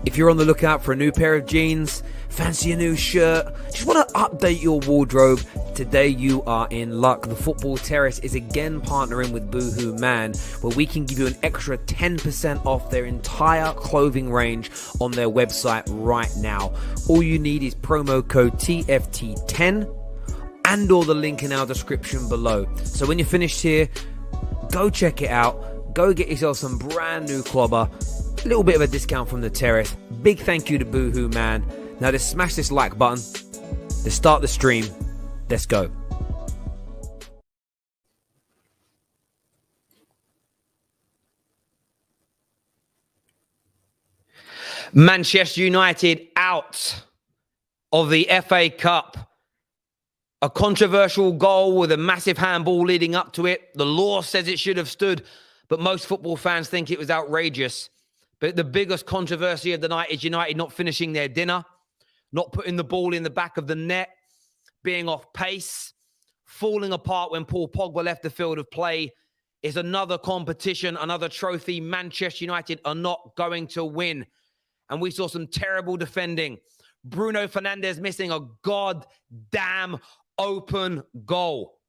If you're on the lookout for a new pair of jeans, fancy a new shirt, just want to update your wardrobe, today you are in luck. The Football Terrace is again partnering with Boohoo Man, where we can give you an extra 10% off their entire clothing range on their website right now. All you need is promo code TFT10 and or the link in our description below. So when you're finished here, go check it out. Go get yourself some brand new clobber. A little bit of a discount from the Terrace. Big thank you to Boohoo Man. Now just smash this like button. Let's start the stream. Let's go. Manchester United out of the FA Cup. A controversial goal with a massive handball leading up to it. The law says it should have stood, but most football fans think it was outrageous. But the biggest controversy of the night is United not finishing their dinner, not putting the ball in the back of the net, being off pace, falling apart when Paul Pogba left the field of play. Is another competition, another trophy Manchester United are not going to win. And we saw some terrible defending. Bruno Fernades missing a goddamn open goal.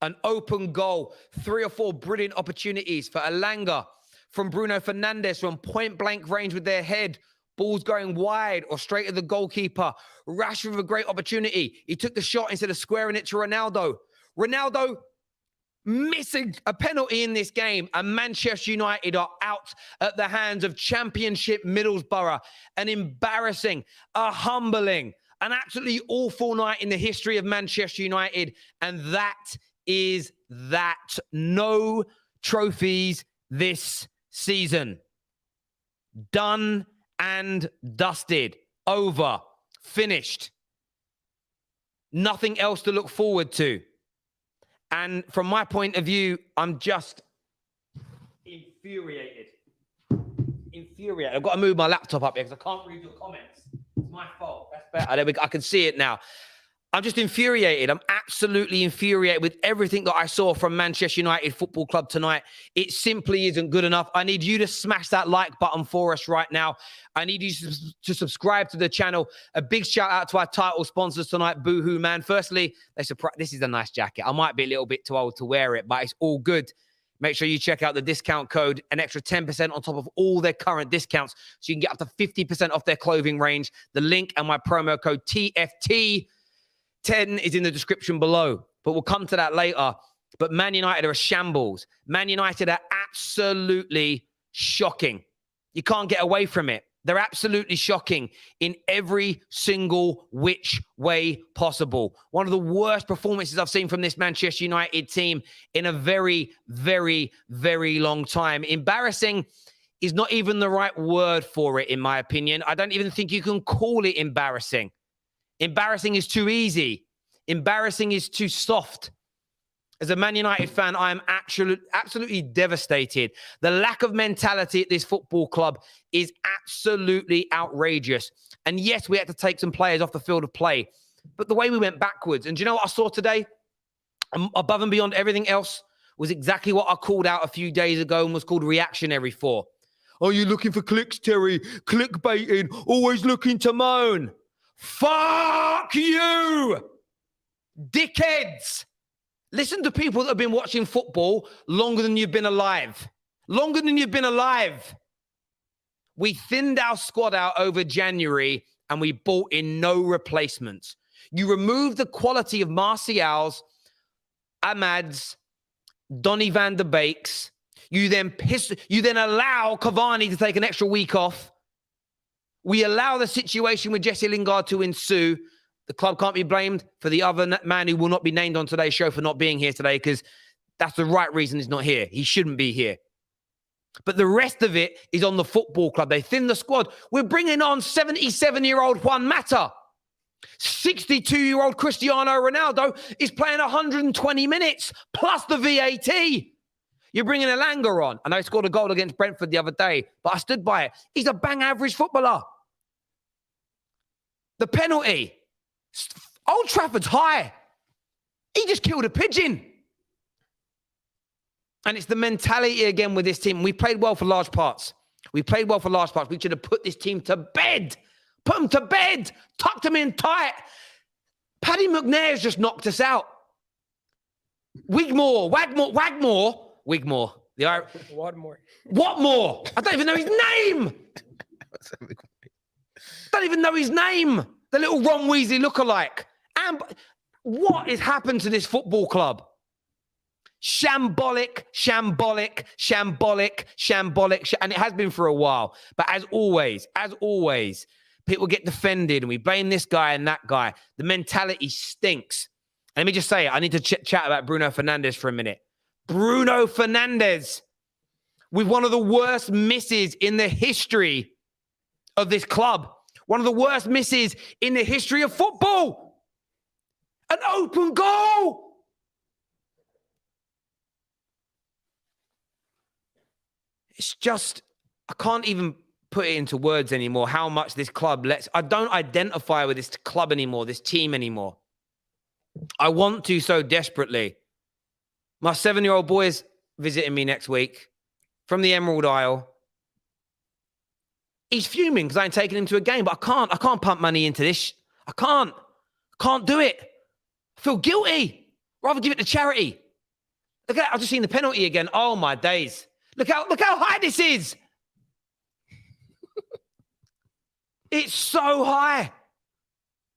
An open goal. 3 or 4 brilliant opportunities for Elanga, from Bruno Fernandes, from point-blank range with their head. Balls going wide or straight at the goalkeeper. Rashford with a great opportunity. He took the shot instead of squaring it to Ronaldo. Ronaldo missing a penalty in this game. And Manchester United are out at the hands of Championship Middlesbrough. An embarrassing, a humbling, an absolutely awful night in the history of Manchester United. And that is that. No trophies this season. Done and dusted. Over. Finished. Nothing else to look forward to. And from my point of view, I'm just infuriated. Infuriated. I've got to move my laptop up here because I can't read your comments. It's my fault. That's better. I can see it now. I'm just infuriated. I'm absolutely infuriated with everything that I saw from Manchester United Football Club tonight. It simply isn't good enough. I need you to smash that like button for us right now. I need you to subscribe to the channel. A big shout out to our title sponsors tonight, Boohoo Man. Firstly, this is a nice jacket. I might be a little bit too old to wear it, but it's all good. Make sure you check out the discount code, an extra 10% on top of all their current discounts, so you can get up to 50% off their clothing range. The link and my promo code TFT10 is in the description below, but we'll come to that later. But Man United are a shambles. Man United are absolutely shocking. You can't get away from it. They're absolutely shocking in every single which way possible. One of the worst performances I've seen from this Manchester United team in a very, very, very long time. Embarrassing is not even the right word for it, in my opinion. I don't even think you can call it embarrassing. Embarrassing is too easy. Embarrassing is too soft. As a Man United fan, I am absolutely devastated. The lack of mentality at this football club is absolutely outrageous. And yes, we had to take some players off the field of play. But the way we went backwards, and do you know what I saw today? Above and beyond everything else, was exactly what I called out a few days ago and was called reactionary for. Are you looking for clicks, Terry? Clickbaiting, always looking to moan. Fuck you, dickheads. Listen to people that have been watching football longer than you've been alive. Longer than you've been alive. We thinned our squad out over January and we bought in no replacements. You remove the quality of Martial's, Ahmad's, Donny van der Beek's. You then allow Cavani to take an extra week off. We allow the situation with Jesse Lingard to ensue. The club can't be blamed for the other man who will not be named on today's show for not being here today, because that's the right reason he's not here. He shouldn't be here. But the rest of it is on the football club. They thin the squad. We're bringing on 77-year-old Juan Mata. 62-year-old Cristiano Ronaldo is playing 120 minutes plus the VAT. You're bringing Elanga on. I know he scored a goal against Brentford the other day, but I stood by it. He's a bang-average footballer. The penalty. Old Trafford's high. He just killed a pigeon. And it's the mentality again with this team. We played well for large parts. We played well for last part. We should have put this team to bed. Put them to bed. Tucked them in tight. Paddy McNair's just knocked us out. Wigmore. What more? I don't even know his name. Don't even know his name. The little Ron Weasley lookalike. And what has happened to this football club? Shambolic. And it has been for a while. But as always, people get defended and we blame this guy and that guy. The mentality stinks. And let me just say it. I need to chat about Bruno Fernandes for a minute. Bruno Fernandes with one of the worst misses in the history of this club. One of the worst misses in the history of football. An open goal. It's just, I can't even put it into words anymore how much this club I don't identify with this club anymore, this team anymore. I want to so desperately. My 7-year-old boy is visiting me next week from the Emerald Isle. He's fuming because I ain't taking him to a game, but I can't pump money into this. I can't do it. I feel guilty. Rather give it to charity. Look at, I've just seen the penalty again. Oh my days. Look how high this is. It's so high.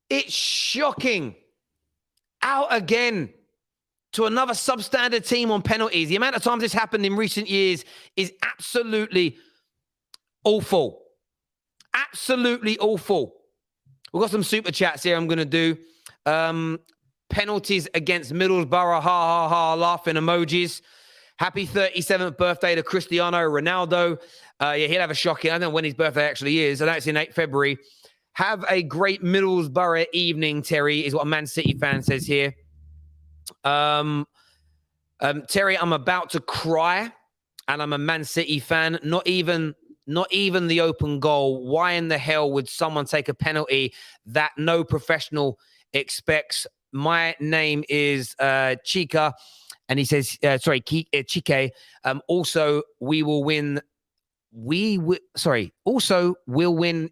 It's shocking. Out again to another substandard team on penalties. The amount of times this happened in recent years is absolutely awful. Absolutely awful. We've got some super chats here I'm going to do. Penalties against Middlesbrough. Ha, ha, ha. Laughing emojis. Happy 37th birthday to Cristiano Ronaldo. Yeah, he'll have a shocking. I don't know when his birthday actually is. I know it's in February. Have a great Middlesbrough evening, Terry, is what a Man City fan says here. Terry, I'm about to cry, and I'm a Man City fan. Not even the open goal. Why in the hell would someone take a penalty that no professional expects? My name is Chica, and he says, Chike. Also, we'll win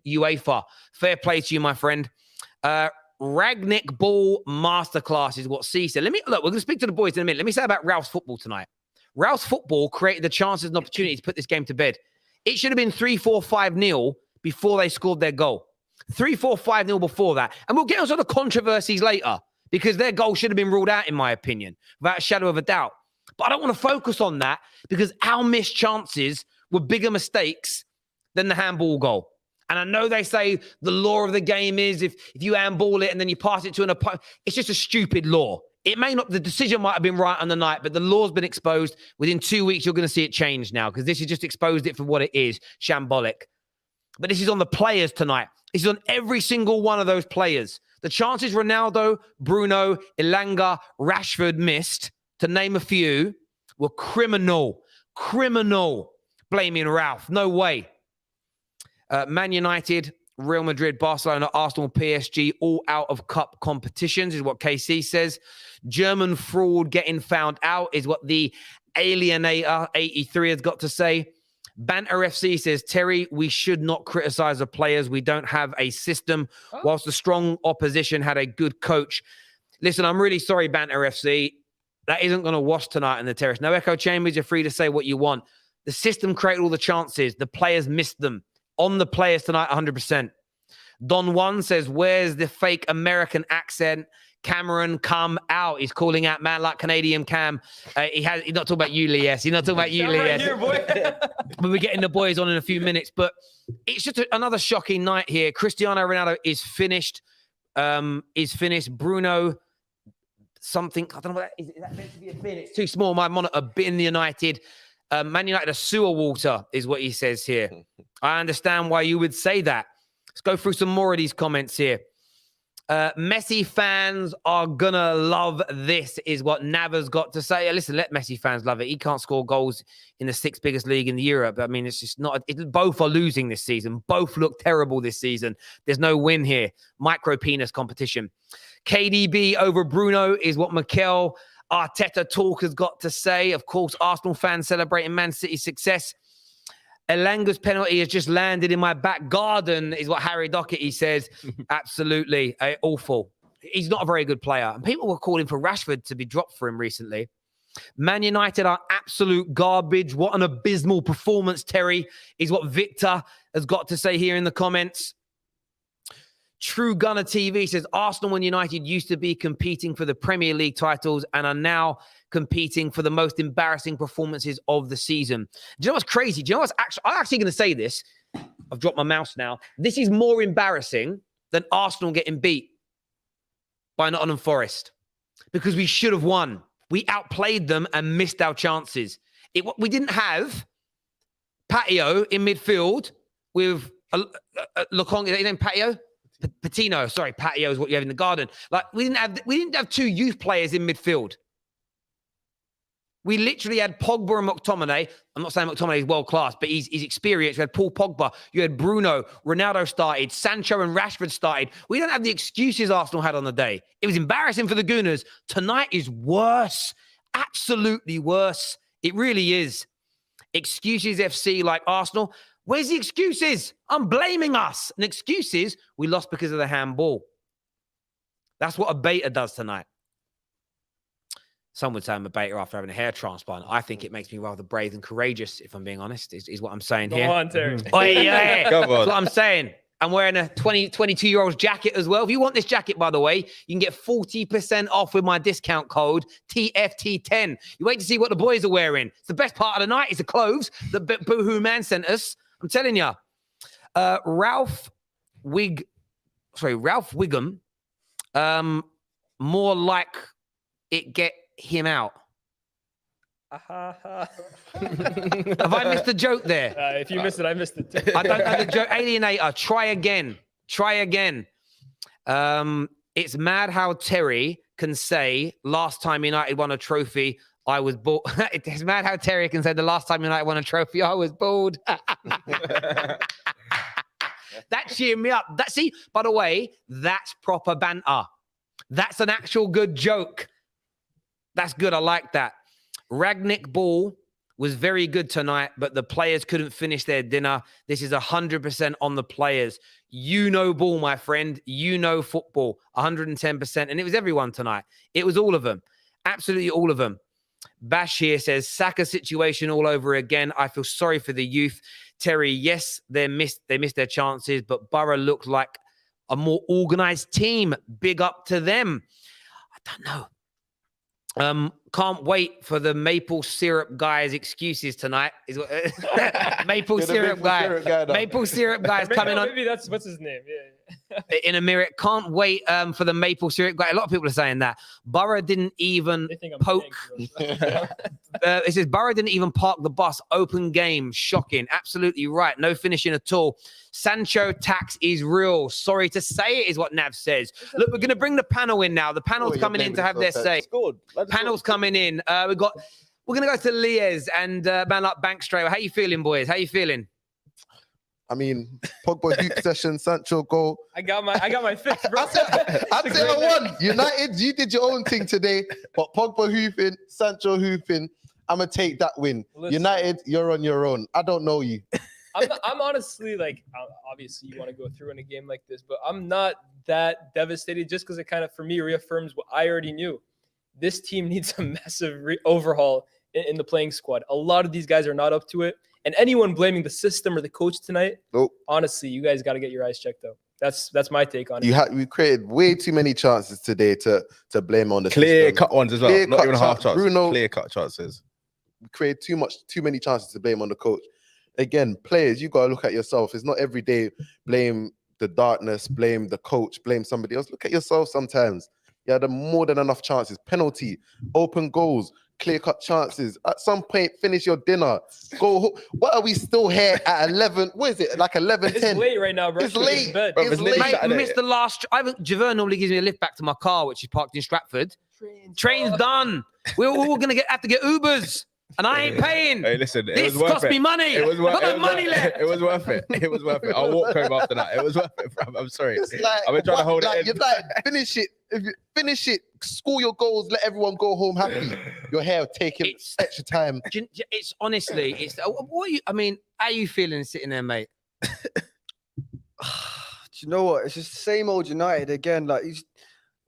UEFA. Fair play to you, my friend. Rangnick ball masterclass is what C said. We're going to speak to the boys in a minute. Let me say about Ralph's football tonight. Ralph's football created the chances and opportunities to put this game to bed. It should have been 3-4-5-0 before they scored their goal. 3-4-5-0 before that. And we'll get onto the controversies later because their goal should have been ruled out, in my opinion, without a shadow of a doubt. But I don't want to focus on that because our missed chances were bigger mistakes than the handball goal. And I know they say the law of the game is if you handball it and then you pass it to an opponent, it's just a stupid law. It may not, the decision might have been right on the night, but the law's been exposed. Within 2 weeks, you're going to see it change now because this has just exposed it for what it is, shambolic. But this is on the players tonight. This is on every single one of those players. The chances Ronaldo, Bruno, Elanga, Rashford missed, to name a few, were criminal. Criminal. Blaming Ralf. No way. Man United, Real Madrid, Barcelona, Arsenal, PSG, all out of cup competitions is what KC says. German fraud getting found out is what the Alienator 83 has got to say. Banter FC says, Terry, we should not criticize the players. We don't have a system. Whilst the strong opposition had a good coach. Listen, I'm really sorry, Banter FC. That isn't going to wash tonight in the terrace. No echo chambers. You're free to say what you want. The system created all the chances. The players missed them. On the players tonight, 100%. Don Juan says, where's the fake American accent? Cameron, come out. He's calling out man like Canadian Cam. He's not talking about you, Lies. He's not talking about you, Lies. But we're getting the boys on in a few minutes. But it's just another shocking night here. Cristiano Ronaldo is finished. Bruno, something. I don't know what that is. Is that meant to be a bin? It's too small. My monitor. Bin United. Man United, a sewer water is what he says here. I understand why you would say that. Let's go through some more of these comments here. Messi fans are gonna love this, is what Nava's got to say. Listen, let Messi fans love it. He can't score goals in the 6th biggest league in Europe. I mean, it's just not. Both are losing this season. Both look terrible this season. There's no win here. Micro penis competition. KDB over Bruno is what Mikel Arteta talk has got to say. Of course, Arsenal fans celebrating Man City's success. Elanga's penalty has just landed in my back garden, is what Harry Doherty says. Absolutely awful. He's not a very good player. And people were calling for Rashford to be dropped for him recently. Man United are absolute garbage. What an abysmal performance, Terry, is what Victor has got to say here in the comments. True Gunner TV says Arsenal and United used to be competing for the Premier League titles and are now competing for the most embarrassing performances of the season. Do you know what's crazy? Do you know what's actually, I'm actually going to say this. I've dropped my mouse now. This is more embarrassing than Arsenal getting beat by Nottingham Forest because we should have won. We outplayed them and missed our chances. We didn't have Patio in midfield with Lokong. Is that his name, Patio? Patino. Sorry, Patio is what you have in the garden. Like we didn't have two youth players in midfield. We literally had Pogba and McTominay. I'm not saying McTominay is world class, but he's experienced. We had Paul Pogba. You had Bruno. Ronaldo started. Sancho and Rashford started. We don't have the excuses Arsenal had on the day. It was embarrassing for the Gooners. Tonight is worse. Absolutely worse. It really is. Excuses FC like Arsenal. Where's the excuses? I'm blaming us. And excuses, we lost because of the handball. That's what a beta does tonight. Some would say I'm a beta after having a hair transplant. I think it makes me rather brave and courageous, if I'm being honest, is what I'm saying here. Go on, Terry. Oh, yeah. That's what I'm saying. I'm wearing a 22-year-old's jacket as well. If you want this jacket, by the way, you can get 40% off with my discount code TFT10. You wait to see what the boys are wearing. It's the best part of the night is the clothes that Boohoo Man sent us. I'm telling you. Ralf Wiggum, more like it get him out. Have I missed a joke there? If you missed it, I missed it too. I don't know the joke. Alienator, try again. It's mad how Terry can say last time United won a trophy, I was bored. It's mad how Terry can say the last time United won a trophy, I was bored. That cheered me up. See, by the way, that's proper banter. That's an actual good joke. That's good. I like that. Rangnick ball was very good tonight, but the players couldn't finish their dinner. This is 100% on the players. You know ball, my friend. You know football. 110%. And it was everyone tonight. It was all of them. Absolutely all of them. Bash here says, Saka situation all over again. I feel sorry for the youth. Terry, yes, they missed their chances, but Borough looked like a more organized team. Big up to them. I don't know. Can't wait for the maple syrup guy's excuses tonight. Maple syrup guy. Maple syrup guy is coming on. Maybe that's what's his name. Yeah. In a minute. Can't wait for the maple syrup guy. A lot of people are saying that. Borough didn't even poke. It says Borough didn't even park the bus. Open game. Shocking. Absolutely right. No finishing at all. Sancho tax is real. Sorry to say it, is what Nav says. Look, we're going to bring the panel in now. The panel's coming in to have their say. Panel's coming in. We're going to go to Liez and man up Bank straight. How you feeling, boys? How you feeling? I mean, Pogba hoop session, Sancho goal. I got my fix, bro. I said I won. United, you did your own thing today, but Pogba hooping, Sancho hooping. I'm gonna take that win. Listen, United, you're on your own. I don't know you. I'm honestly like, obviously you want to go through in a game like this, but I'm not that devastated just because it kind of, for me, reaffirms what I already knew. This team needs a massive overhaul in the playing squad. A lot of these guys are not up to it. And anyone blaming the system or the coach tonight, honestly, you guys got to get your eyes checked out. That's my take on it. We created way too many chances today to blame on the clear system. Cut ones as well. Not even half chances. Bruno, clear cut chances. We created too many chances to blame on the coach. Again, players, you got to look at yourself. It's not every day blame the darkness, blame the coach, blame somebody else. Look at yourself sometimes. You had more than enough chances. Penalty, open goals, clear-cut chances. At some point, finish your dinner. Go home. What are we still here at 11? What is it? Like 11:10? It's late right now, bro. It's late. It's late. I missed the last. Javert normally gives me a lift back to my car, which is parked in Stratford. Train's done. We're all going to have to get Ubers. And I ain't paying. Hey, listen, this cost me money. It was worth it. Money left. It was worth it. It was worth it. I'll walk home after that. It was worth it, bro. I'm sorry. Like, I've been trying to hold it in. You're like, finish it. If you finish it, score your goals, let everyone go home happy. Your hair taking extra time. It's honestly, it's what you. I mean, How you feeling sitting there, mate? Do you know what? It's just the same old United again. Like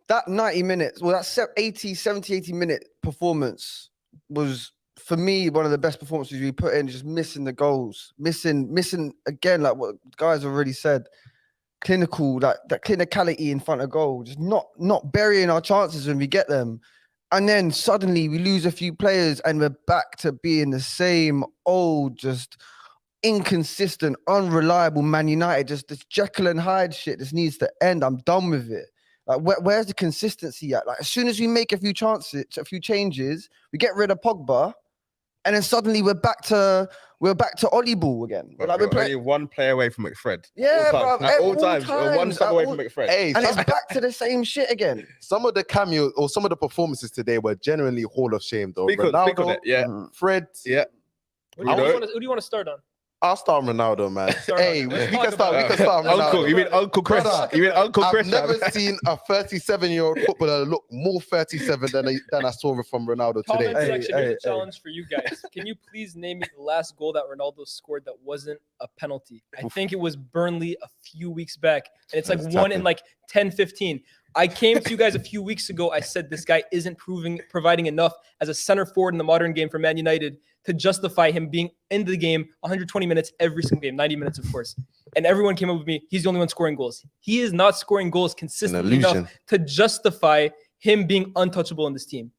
that 90 minutes, well, that 70, 80 minute performance was, for me, one of the best performances we put in. Just missing the goals, missing again, like what the guys already said. Clinical, like that clinicality in front of goal, just not burying our chances when we get them. And then suddenly we lose a few players and we're back to being the same old, just inconsistent, unreliable Man United. Just this Jekyll and Hyde shit. This needs to end. I'm done with it. Like, where's the consistency at? Like, as soon as we make a few changes, we get rid of Pogba, and then suddenly we're back to Ollie ball again. But Like, we're only one player away from McFred. Yeah, all bro. times. All times. We're one step away from McFred. Hey, And it's back to the same shit again. some of the cameos or some of the performances today were genuinely Hall of Shame, though. Speak on Ronaldo, it. Yeah. Fred. Yeah. Who do you want to start on? I'll start Ronaldo, man. Start Hey, on. we Let's can talk start. about We can it. start. Ronaldo. Uncle, you mean Uncle Chris? Brother, You mean Uncle I've Chris? never seen a 37-year-old footballer look more 37 than I saw from Ronaldo today. Comment section, here's a hey. challenge for you guys. Can you please name me the last goal that Ronaldo scored that wasn't a penalty? I think it was Burnley a few weeks back, and it's like That's one in tapping. like 10, 15. I came to you guys a few weeks ago. I said this guy isn't providing enough as a center forward in the modern game for Man United to justify him being in the game 120 minutes every single game, 90 minutes, of course. And everyone came up with me. He's the only one scoring goals. He is not scoring goals consistently enough illusion. to justify him being untouchable in this team.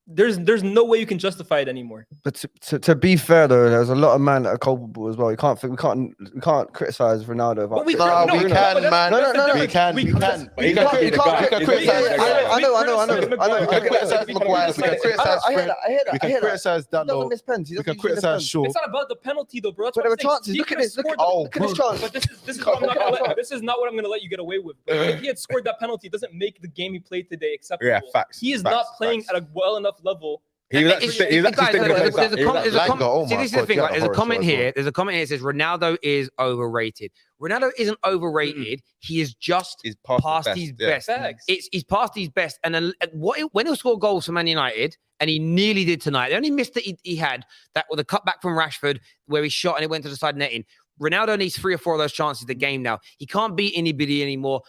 There's no way you can justify it anymore. But to be fair though, there's a lot of men that are culpable as well. We can't criticize Ronaldo. But we No, can, we can, man. that's the No, difference. we can. We We can. can. But you We can't- can criticize. I know. We can criticize Maguire. We can criticize I hear Fred. that. I hear that. We can criticize He doesn't Dano. miss pens. He We can doesn't usually miss criticize pens. Shaw. It's not about the penalty though, bro. That's But what there were I'm saying. chances. He Look at could have this. Look scored at Oh, his bro. chance. But this is what I'm not gonna let. This is not what I'm gonna let you get away with. Bro. If he had scored that penalty, it doesn't make the game he played today acceptable. Yeah, facts. He is facts, not playing facts. at a well enough level. He was actually It's- he was actually guys, sticking the there's place a up. comment- there's a Langer, comment- oh see, my this is the God, thing. yeah, Right? There's a horror comment show as here. well. There's a comment here that says Ronaldo is overrated. Ronaldo isn't overrated. He is just He's past his yeah. best. Facts. He's past his best. And when he'll score goals for Man United, and he nearly did tonight, the only miss that he had, that with a cutback from Rashford, where he shot and it went to the side netting. Ronaldo needs 3 or 4 of those chances a game now. He can't beat anybody anymore.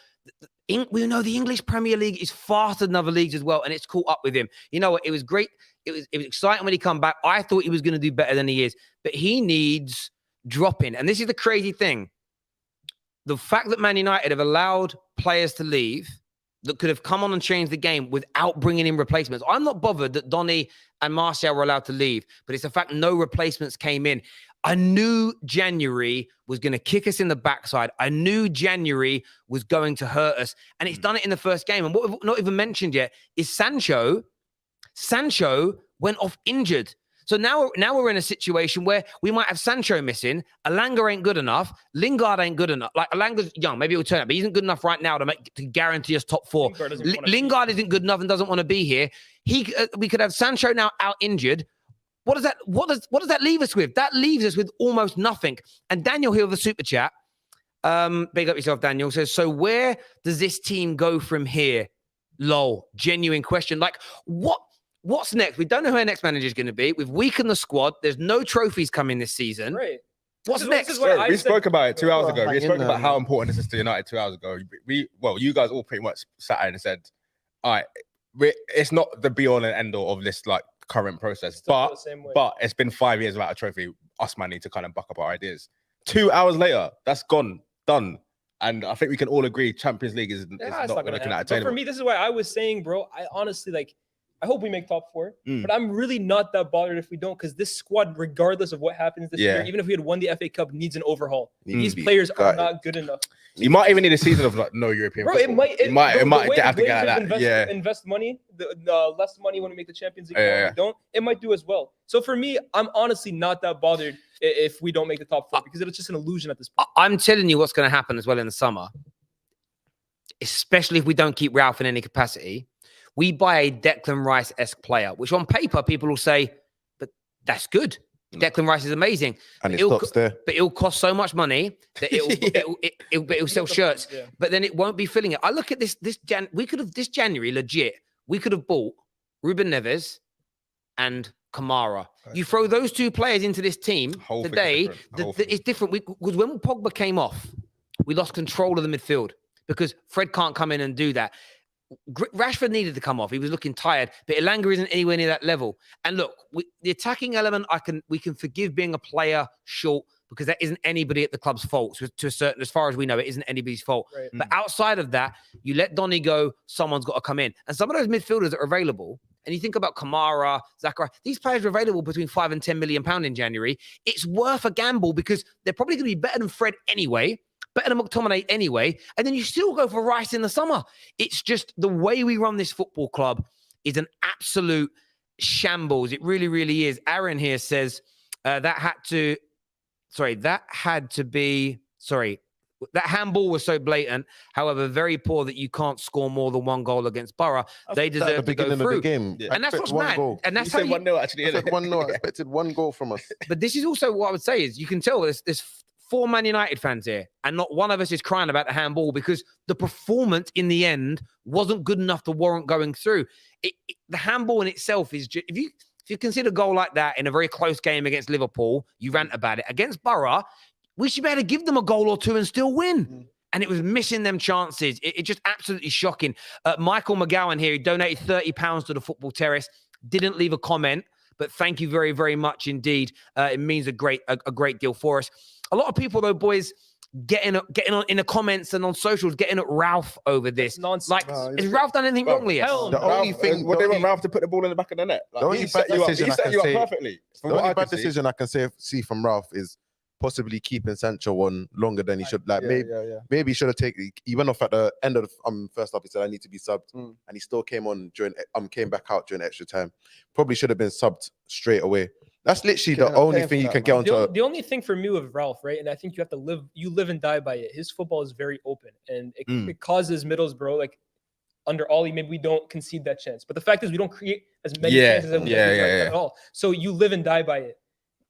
We know the English Premier League is faster than other leagues as well, and it's caught up with him. You know what? It was great. It was exciting when he come back. I thought he was going to do better than he is, but he needs dropping. And this is the crazy thing. The fact that Man United have allowed players to leave that could have come on and changed the game without bringing in replacements. I'm not bothered that Donny and Martial were allowed to leave, but it's the fact no replacements came in. I knew January was going to kick us in the backside. I knew January was going to hurt us, and it's done it in the first game. And what we've not even mentioned yet is Sancho. Sancho went off injured. So now we're in a situation where we might have Sancho missing. Alanga ain't good enough. Lingard ain't good enough. Like, Alanga's young. Maybe he'll turn up, but he isn't good enough right now to guarantee us top 4. Lingard isn't good enough and doesn't want to be here. We could have Sancho now out injured. What does that leave us with? That leaves us with almost nothing. And Daniel here with the super chat, big up yourself, Daniel, says, so where does this team go from here? Lol. Genuine question. Like, what's next? We don't know who our next manager is going to be. We've weakened the squad. There's no trophies coming this season. Right. What's This is next? what I We said- spoke about it 2 hours ago. We hang in spoke there, about how man. important this is to United 2 hours ago. You guys all pretty much sat and said, all right, it's not the be all and end all of this like current process, Still feel the same way. but it's been 5 years without a trophy. Us man need to kind of buck up our ideas. 2 hours later, that's gone, done. And I think we can all agree Champions League is Yeah, not it's not going gonna to happen. But for me, this is why I was saying, bro, I honestly I hope we make top 4, but I'm really not that bothered if we don't, because this squad, regardless of what happens this year, even if we had won the FA Cup, needs an overless. These players are not good enough. You might even need a season of like no European Bro, football. it might It might have to way get like that. Yeah. invest money, the less money when we make the Champions League. Yeah. When we don't, it might do as well. So for me, I'm honestly not that bothered if we don't make the top 4, because it's just an illusion at this point. I'm telling you what's going to happen as well in the summer, especially if we don't keep Ralf in any capacity. We buy a Declan Rice-esque player, which on paper people will say, but that's good. Declan Rice is amazing. And it It'll stops there. But it'll cost so much money that it'll sell shirts, Yeah. but then it won't be filling it. I look at this January legit. We could have bought Ruben Neves and Kamara. You throw those two players into this team Whole thing's today, different. The whole it's different. Because when Pogba came off, we lost control of the midfield because Fred can't come in and do that. Rashford needed to come off. He was looking tired, but Elanga isn't anywhere near that level. And look, the attacking element, we can forgive being a player short because that isn't anybody at the club's fault. So to a certain, as far as we know, it isn't anybody's fault. Right. But outside of that, you let Donny go, someone's got to come in. And some of those midfielders that are available, and you think about Kamara, Zachariah, these players are available between £5 and £10 million in January. It's worth a gamble because they're probably going to be better than Fred anyway, better than McTominay anyway, and then you still go for Rice in the summer. It's just the way we run this football club is an absolute shambles. It really, really is. Aaron here says that handball was so blatant, however, very poor that you can't score more than one goal against Borough. They deserve to go through. Of the game. Yeah. And that's what's One mad. goal. And that's You how said 1-0 actually. I innit? said 1-0. I expected one goal from us. But this is also what I would say is you can tell there's 4 Man United fans here, and not one of us is crying about the handball because the performance in the end wasn't good enough to warrant going through. The handball in itself is just, if you consider a goal like that in a very close game against Liverpool, you rant about it. Against Borough, we should be able to give them a goal or two and still win. And it was missing them chances. It's just absolutely shocking. Michael McGowan here, he donated £30 to the Football Terrace, didn't leave a comment, but thank you very, very much indeed. It means a great deal for us. A lot of people, though, boys, getting on in the comments and on socials, getting at Ralf over this. That's nonsense. Like, No, has Ralf done anything wrong yet? hell The no. only thing, What they want Ralf to put the ball in the back of the net. The only He bad set you up. decision He I set can you up say- perfectly. From the what only I bad can see. decision I can see from Ralph is possibly keeping Sancho on longer than he should. Like maybe he should have taken. He went off at the end of the first half. He said, "I need to be subbed," and he still came on came back out during extra time. Probably should have been subbed straight away. That's literally the only thing you can get onto. The only thing for me with Ralf, right, and I think you have to live and die by it. His football is very open, and it causes Middlesbrough, like under Ollie, maybe we don't concede that chance. But the fact is, we don't create as many chances as we do at all. So you live and die by it.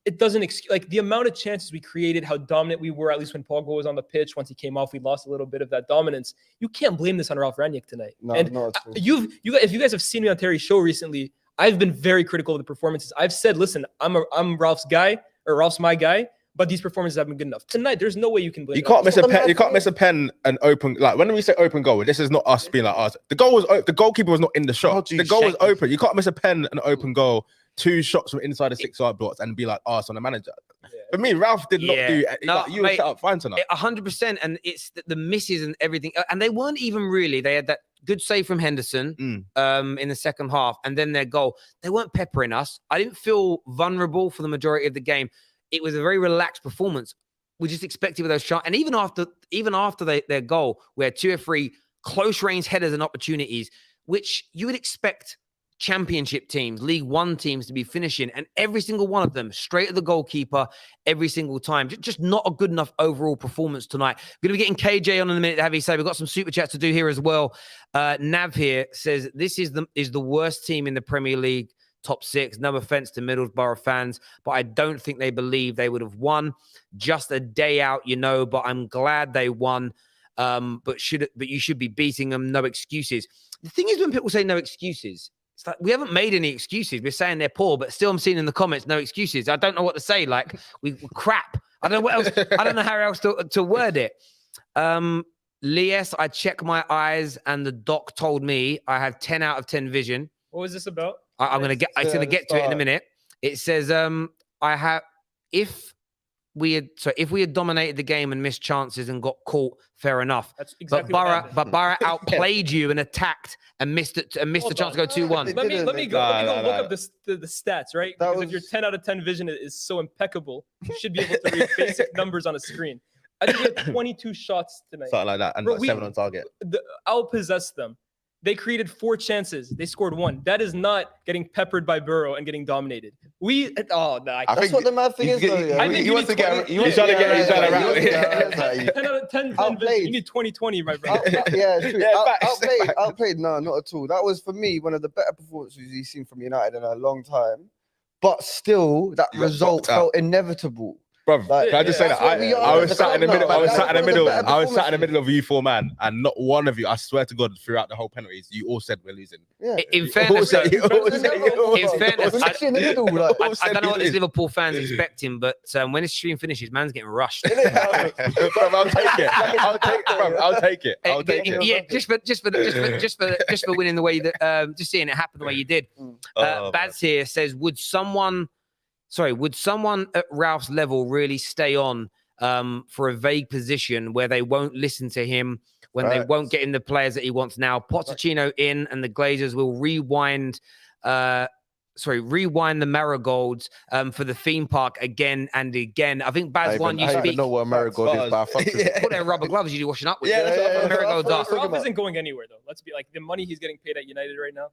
It doesn't like the amount of chances we created, how dominant we were. At least when Pogba was on the pitch, once he came off, we lost a little bit of that dominance. You can't blame this on Ralf Rangnick tonight. No, and not at all. if you guys have seen me on Terry's show recently, I've been very critical of the performances. I've said, listen, I'm Ralph's guy, or Ralph's my guy, but these performances haven't been good enough. Tonight, there's no way you can blame. You can't miss a pen. You can't miss a pen and open. Like when we say open goal, this is not us being like us. The goalkeeper was not in the shot. The goal was open. You can't miss a pen and open goal. 2 shots from inside the 6-yard blocks and be like arse on the manager. For me, Ralf did not do. You were set up fine tonight. 100%, and it's the misses and everything, and they weren't even really. They had that good save from Henderson in the second half, and then their goal. They weren't peppering us. I didn't feel vulnerable for the majority of the game. It was a very relaxed performance. We just expected with those shots, and even after their goal, we had 2 or 3 close range headers and opportunities, which you would expect championship teams, League One teams to be finishing, and every single one of them straight at the goalkeeper every single time. Just not a good enough overall performance tonight. We're going to be getting KJ on in a minute to have his say. We've got some super chats to do here as well. Nav here says this is the worst team in the Premier League top 6. No offense to Middlesbrough fans, but I don't think they believe they would have won. Just a day out, but I'm glad they won. But you should be beating them. No excuses. The thing is, when people say no excuses, it's like we haven't made any excuses. We're saying they're poor, but still I'm seeing in the comments no excuses. I don't know what to say. Like we're crap. I don't know what else. I don't know how else to word it. Lies, I check my eyes, and the doc told me I have 10 out of 10 vision. What was this about? I'm gonna get to it in a minute. It says if we had dominated the game and missed chances and got caught, fair enough. That's exactly but Borough outplayed you and attacked and missed the chance to go 2-1. Let me go look up the stats, right? Because if your was- 10 out of 10 vision is so impeccable, you should be able to read basic numbers on a screen. I think we had 22 shots tonight. Something like that, and Bro, 7 on target. Outpossessed them. They created 4 chances. They scored 1. That is not getting peppered by Burrow and getting dominated. That's what the mad thing is, though. Yeah. think He you wants to need get. He's trying to get. He's trying to rattle it. 10 out of 10 vision. Outplayed. You need 20/20, my brother. Outplayed. No, not at all. That was for me one of the better performances you've seen from United in a long time. But still, that You got result knocked out. felt inevitable. Bro, Like, can I just say that's that what we are. I was The sat in the club middle. now, I was like, sat in the one of the middle. better I was sat in the performances. middle of you four man, and not one of you, I swear to God, throughout the whole penalties, you all said we're losing. Yeah. In fairness, said- you all In said- fairness, we're literally in the middle. Like, I don't know what this Liverpool fans expecting, but when this stream finishes, man's getting rushed. Bro, I'll take it. I'll take it, bro. I'll take it. I'll take it. Yeah, just for winning the way that just seeing it happen the way you did. Baz here says, would someone at Ralph's level really stay on for a vague position where they won't listen to him, when they won't get in the players that he wants now? Pochettino in, and the Glazers will rewind the marigolds for the theme park again and again. I think Baz one, you I speak. even know what a marigold is, but I fuck with it. Put their rubber gloves you're washing up with. Yeah, that's what Marigolds are. Ralf isn't going anywhere though. Let's be like the money he's getting paid at United right now.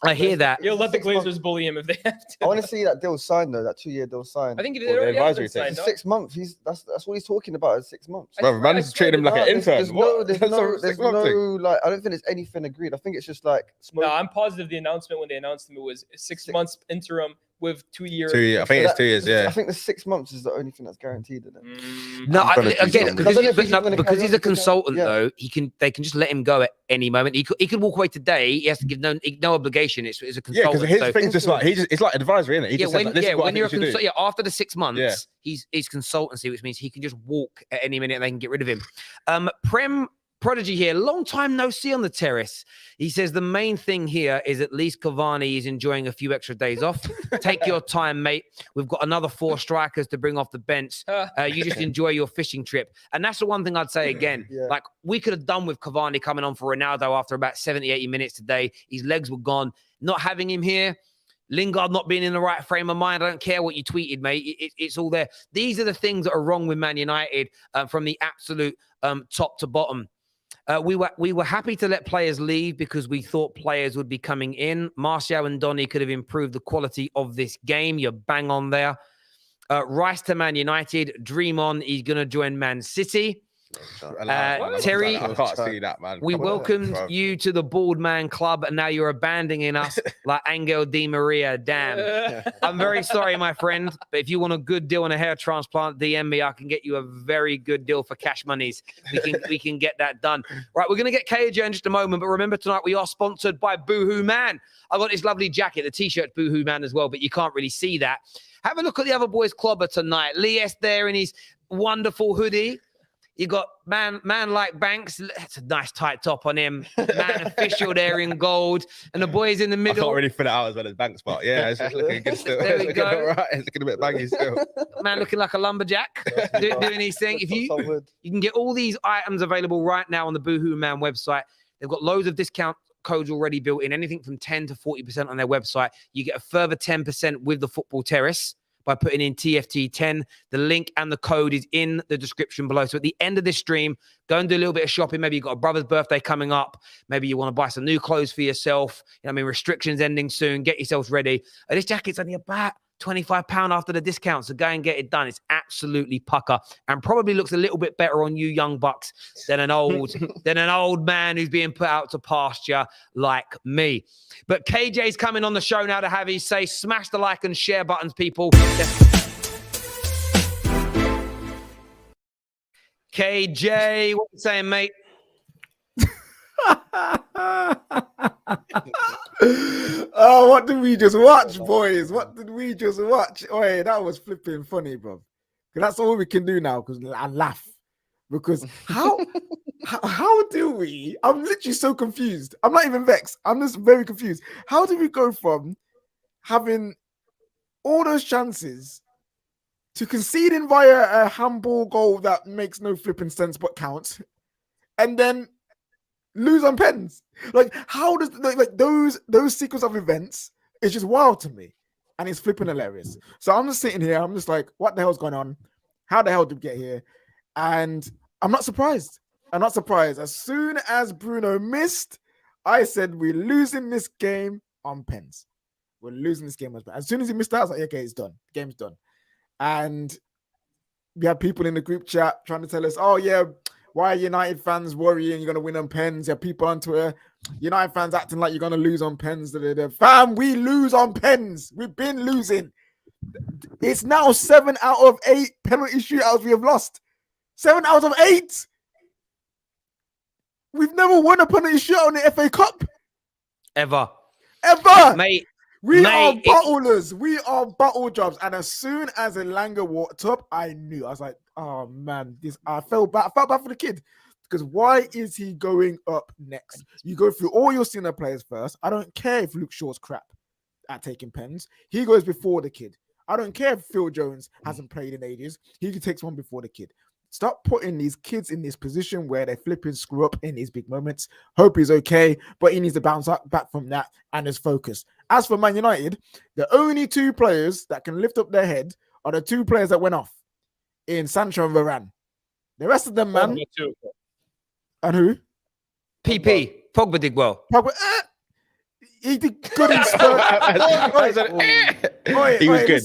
I hear that. He'll let the Glazers bully him if they have to. I want to see that deal signed though. That 2-year deal signed. I think it Well, the already has been advisory thing. signed. no? 6 months. That's what he's talking about. Is 6 months. Bro, man's treating him like an intern. There's What? there's That's no, a there's 6 month thing. no, like, I don't think there's anything agreed. I think it's just like smoke. No, I'm positive the announcement when they announced him, it was 6 months interim with 2 years. 2 years. I think it's 2 years. I Yeah. think the 6 months is the only thing that's guaranteed in it. No, gonna do again, something. because, I don't know if he's gonna because carry he's on a consultant, yeah. though. They can just let him go at any moment. He could walk away today. He has to give no obligation. It's a Yeah, consultant. because his so, thing's just like it's like advisory, isn't it? He just says, like, this is what I when think you're you should do. yeah, after the 6 months, Yeah. he's consultancy, which means he can just walk at any minute and they can get rid of him. Prem Prodigy here, long time no see on the terrace. He says the main thing here is at least Cavani is enjoying a few extra days off. Take your time, mate. We've got another 4 strikers to bring off the bench. You just enjoy your fishing trip. And that's the one thing I'd say again. Yeah. Like, we could have done with Cavani coming on for Ronaldo after about 70, 80 minutes today. His legs were gone. Not having him here, Lingard not being in the right frame of mind. I don't care what you tweeted, mate. It's all there. These are the things that are wrong with Man United from the absolute top to bottom. We were happy to let players leave because we thought players would be coming in. Martial and Donny could have improved the quality of this game. You're bang on there. Rice to Man United. Dream on. He's going to join Man City. Terry, I can't see that, man. We Come on, welcomed bro. you to the Bald Man Club, and now you're abandoning us like Angel Di Maria. Damn. I'm very sorry, my friend, but if you want a good deal on a hair transplant, DM me. I can get you a very good deal for cash monies. We can get that done. Right, we're going to get KJ in just a moment, but remember tonight we are sponsored by Boohoo Man. I got this lovely jacket, the t-shirt Boohoo Man as well, but you can't really see that. Have a look at the other boys' clobber tonight. Lies there in his wonderful hoodie. You got man like Banks. That's a nice tight top on him. Man official there in gold. And the boys in the I middle. can't really fill it out as well as Banks, but yeah, it's just looking good still. There we It's looking go. all right. It's looking a bit baggy still. Man looking like a lumberjack. doing his thing. If you can get all these items available right now on the Boohoo Man website. They've got loads of discount codes already built in. Anything from 10 to 40% on their website. You get a further 10% with the Football Terrace by putting in TFT10. The link and the code is in the description below. So at the end of this stream, go and do a little bit of shopping. Maybe you've got a brother's birthday coming up. Maybe you want to buy some new clothes for yourself. You know what I mean? Restrictions ending soon. Get yourselves ready. This jacket's only about £25 after the discount. So go and get it done. It's absolutely pucker and probably looks a little bit better on you young bucks than an old man who's being put out to pasture like me. But KJ's coming on the show now to have his say. Smash the like and share buttons, people. KJ, what you saying, mate? Oh, what did we just watch, boys? What did we just watch? Oh, hey, that was flipping funny, bro. 'Cause that's all we can do now. Because I laugh. Because how do we? I'm literally so confused. I'm not even vexed. I'm just very confused. How do we go from having all those chances to conceding via a handball goal that makes no flipping sense but counts, and then lose on pens? Like, how does like those sequence of events is just wild to me, and it's flipping hilarious. So I'm just sitting here, I'm just like, what the hell's going on? How the hell did we get here? And I'm not surprised. I'm not surprised. As soon as Bruno missed, I said we're losing this game on pens. We're losing this game on pens. As soon as he missed that, I was like, okay, it's done. The game's done. And we had people in the group chat trying to tell us, oh yeah, why are United fans worrying you're going to win on pens? You have people on Twitter, United fans acting like you're going to lose on pens. Fam, we lose on pens. We've been losing. It's now 7 out of 8 penalty shootouts we have lost. 7 out of 8. We've never won a penalty shootout in the FA Cup. Ever. Mate, We are battlers. We are battle jobs. And as soon as Elanga walked up, I knew. I was like, oh man, I felt bad for the kid. Because why is he going up next? You go through all your senior players first. I don't care if Luke Shaw's crap at taking pens. He goes before the kid. I don't care if Phil Jones hasn't played in ages. He takes one before the kid. Stop putting these kids in this position where they flipping screw up in these big moments. Hope he's okay, but he needs to bounce back from that and his focus. As for Man United, the only 2 players that can lift up their head are the 2 players that went off in Sancho and Varane. The rest of them, man. And who? PP. Pogba did well. Pogba, he did good in Spurs. He was good.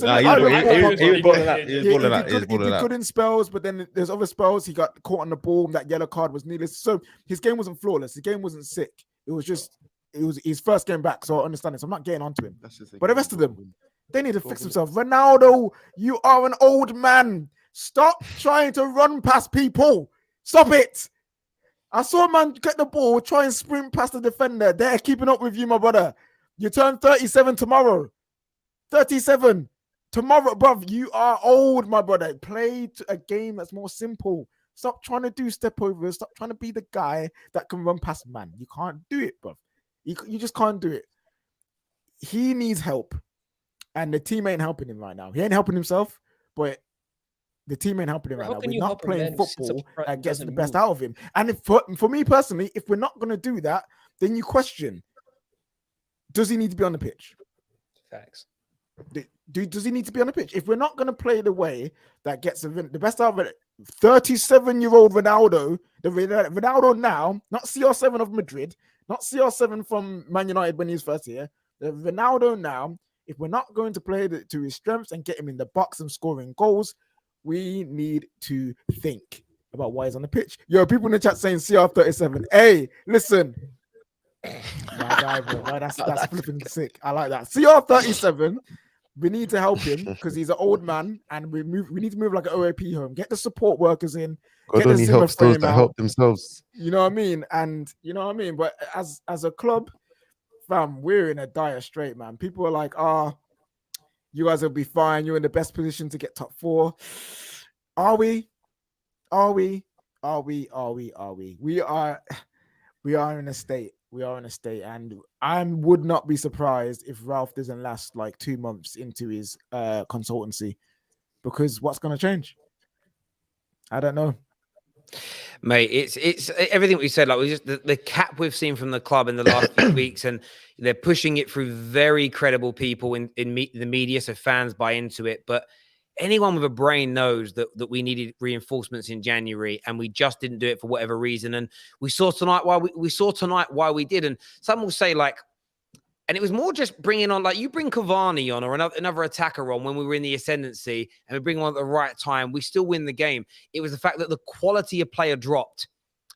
He was balling out. He did good in spells, but then there's other spells. He got caught on the ball. That yellow card was needless. So his game wasn't flawless. His game wasn't sick. It was his first game back. So I understand it. So I'm not getting onto him. But the rest of them, they need to fix themselves. Ronaldo, you are an old man. Stop trying to run past people. Stop it. I saw a man get the ball, try and sprint past the defender. They're keeping up with you, my brother. You turn 37 tomorrow. 37 tomorrow, bruv. You are old, my brother. Play a game that's more simple. Stop trying to do step overs. Stop trying to be the guy that can run past man. You can't do it, bruv. You just can't do it. He needs help. And the team ain't helping him right now. He ain't helping himself, but the team ain't helping him right now. We're not playing football that gets the best out of him. And if for me personally, if we're not going to do that, then you question, does he need to be on the pitch? Facts. Does he need to be on the pitch? If we're not going to play the way that gets the best out of it, 37-year-old Ronaldo, the Ronaldo now, not CR7 of Madrid, not CR7 from Man United when he was first here, the Ronaldo now, if we're not going to play to his strengths and get him in the box and scoring goals, we need to think about why he's on the pitch. Yo, people in the chat saying CR37. Hey, listen. My guy, bro. That's flipping sick. I like that. CR37. We need to help him because he's an old man, and we need to move like an OAP home. Get the support workers in. God only helps those that help themselves. You know what I mean? And you know what I mean? But as a club, fam, we're in a dire strait, man. People are like, you guys will be fine. You're in the best position to get top 4. Are we? We are in a state. We are in a state, and I would not be surprised if Ralf doesn't last like 2 months into his consultancy, because what's going to change? I don't know. Mate, it's everything we said. Like we just the cap we've seen from the club in the last few weeks, and they're pushing it through very credible people in the media, so fans buy into it. But anyone with a brain knows that we needed reinforcements in January, and we just didn't do it for whatever reason. And we saw tonight why we did. And some will say like, and it was more just bringing on, like you bring Cavani on or another attacker on when we were in the ascendancy, and we bring him on at the right time, we still win the game. It was the fact that the quality of player dropped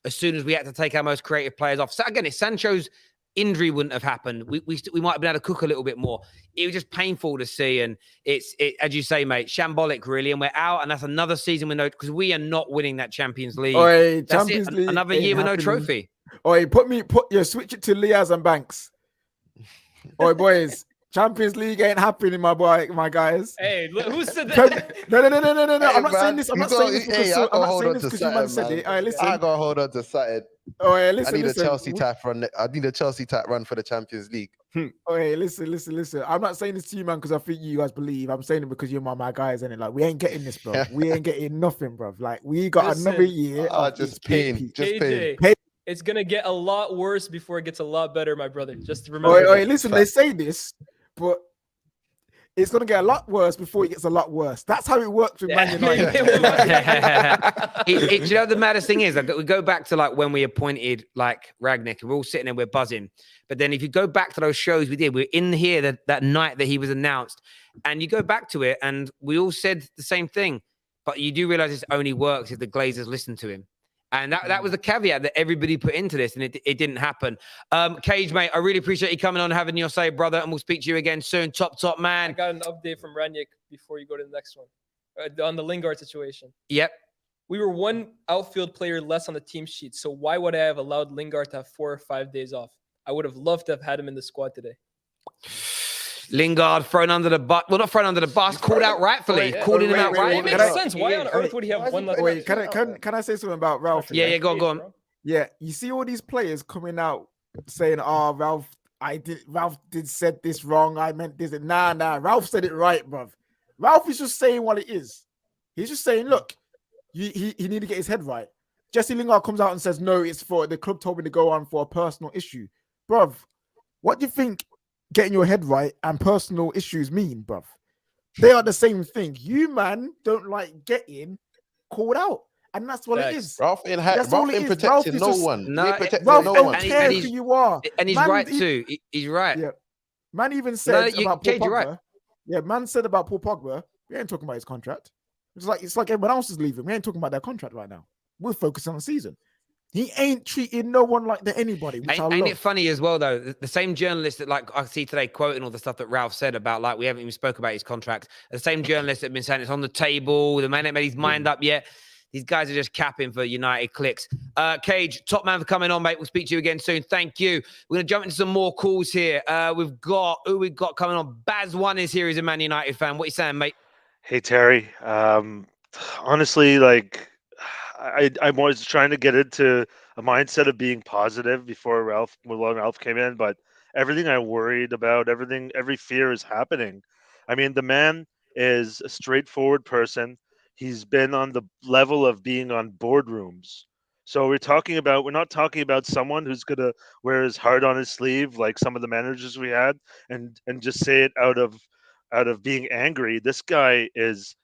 as soon as we had to take our most creative players off. So again, if Sancho's injury wouldn't have happened, we might have been able to cook a little bit more. It was just painful to see, and it's as you say, mate, shambolic really. And we're out, and that's another season with no, because we are not winning that Champions League. Champions League, another year with no trophy. Switch it to Liaz and Banks. Boys, Champions League ain't happening, my guys. Hey, who said that? No. Hey, I'm not saying this. I'm not saying this because you man said it. All right, listen. I gotta hold on to something. Oh, yeah, listen. I need a Chelsea tap run. I need a Chelsea tap run for the Champions League. Okay, listen. I'm not saying this to you, man, because I think you guys believe. I'm saying it because you're my guys, and like we ain't getting this, bro. We ain't getting nothing, bro. Like we got another year. Just pain. It's gonna get a lot worse before it gets a lot better, my brother. Just remember. Listen, they say this, but it's gonna get a lot worse before it gets a lot worse. That's how it works with Man United. You know, the maddest thing is, like, we go back to like when we appointed like Rangnick, and we're all sitting there, we're buzzing. But then if you go back to those shows we did, we're in here that night that he was announced, and you go back to it, and we all said the same thing. But you do realize this only works if the Glazers listen to him. And that was the caveat that everybody put into this, and it didn't happen. Cage, mate, I really appreciate you coming on and having your say, brother, and we'll speak to you again soon. Top man. I got an update from Rangnick before you go to the next one on the Lingard situation. Yep. We were one outfield player less on the team sheet, so why would I have allowed Lingard to have 4 or 5 days off? I would have loved to have had him in the squad today. Lingard thrown under the bus. Well, not thrown under the bus. Called out rightfully. Calling him out right. It makes sense. Why on earth would he have one less? Wait, can I say something about Ralf? Yeah, go on. Yeah, you see all these players coming out saying, "Oh, Ralf did said this wrong. I meant this." Nah, Ralf said it right, bruv. Ralf is just saying what it is. He's just saying, look, he need to get his head right. Jesse Lingard comes out and says, "No, it's for the club told me to go on for a personal issue." Bruv, what do you think getting your head right and personal issues mean, bruv? They are the same thing. You, man, don't like getting called out. And that's what it is. Ralf ain't protecting no one. No, Ralf no don't one. care who you are. And he's Man, right too. He's right. Yeah. Man even said about Paul Cage, Pogba. you're right. Yeah, man said about Paul Pogba, we ain't talking about his contract. It's like everyone else is leaving. We ain't talking about their contract right now. We're focusing on the season. He ain't treating no one like anybody. Ain't it funny as well, though? The same journalist that, like, I see today quoting all the stuff that Ralf said about, like, we haven't even spoke about his contract. The same journalist that have been saying it's on the table. The man ain't made his mind up yet. These guys are just capping for United clicks. Cage, top man for coming on, mate. We'll speak to you again soon. Thank you. We're going to jump into some more calls here. We've got coming on. Baz1 is here. He's a Man United fan. What are you saying, mate? Hey, Terry. Honestly, like, I was trying to get into a mindset of being positive before Ralf came in, but everything I worried about, every fear is happening. I mean, the man is a straightforward person. He's been on the level of being on boardrooms. So we're not talking about someone who's gonna wear his heart on his sleeve like some of the managers we had and just say it out of being angry. This guy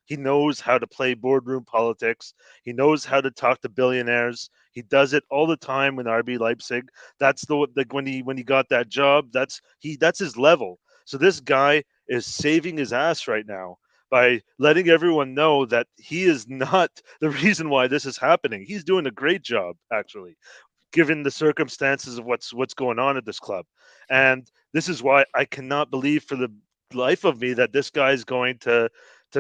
he knows how to play boardroom politics. He knows how to talk to billionaires. He does it all the time in RB Leipzig. That's when he got that job, that's his level. So this guy is saving his ass right now by letting everyone know that he is not the reason why this is happening. He's doing a great job, actually, given the circumstances of what's going on at this club. And this is why I cannot believe for the life of me that this guy is going to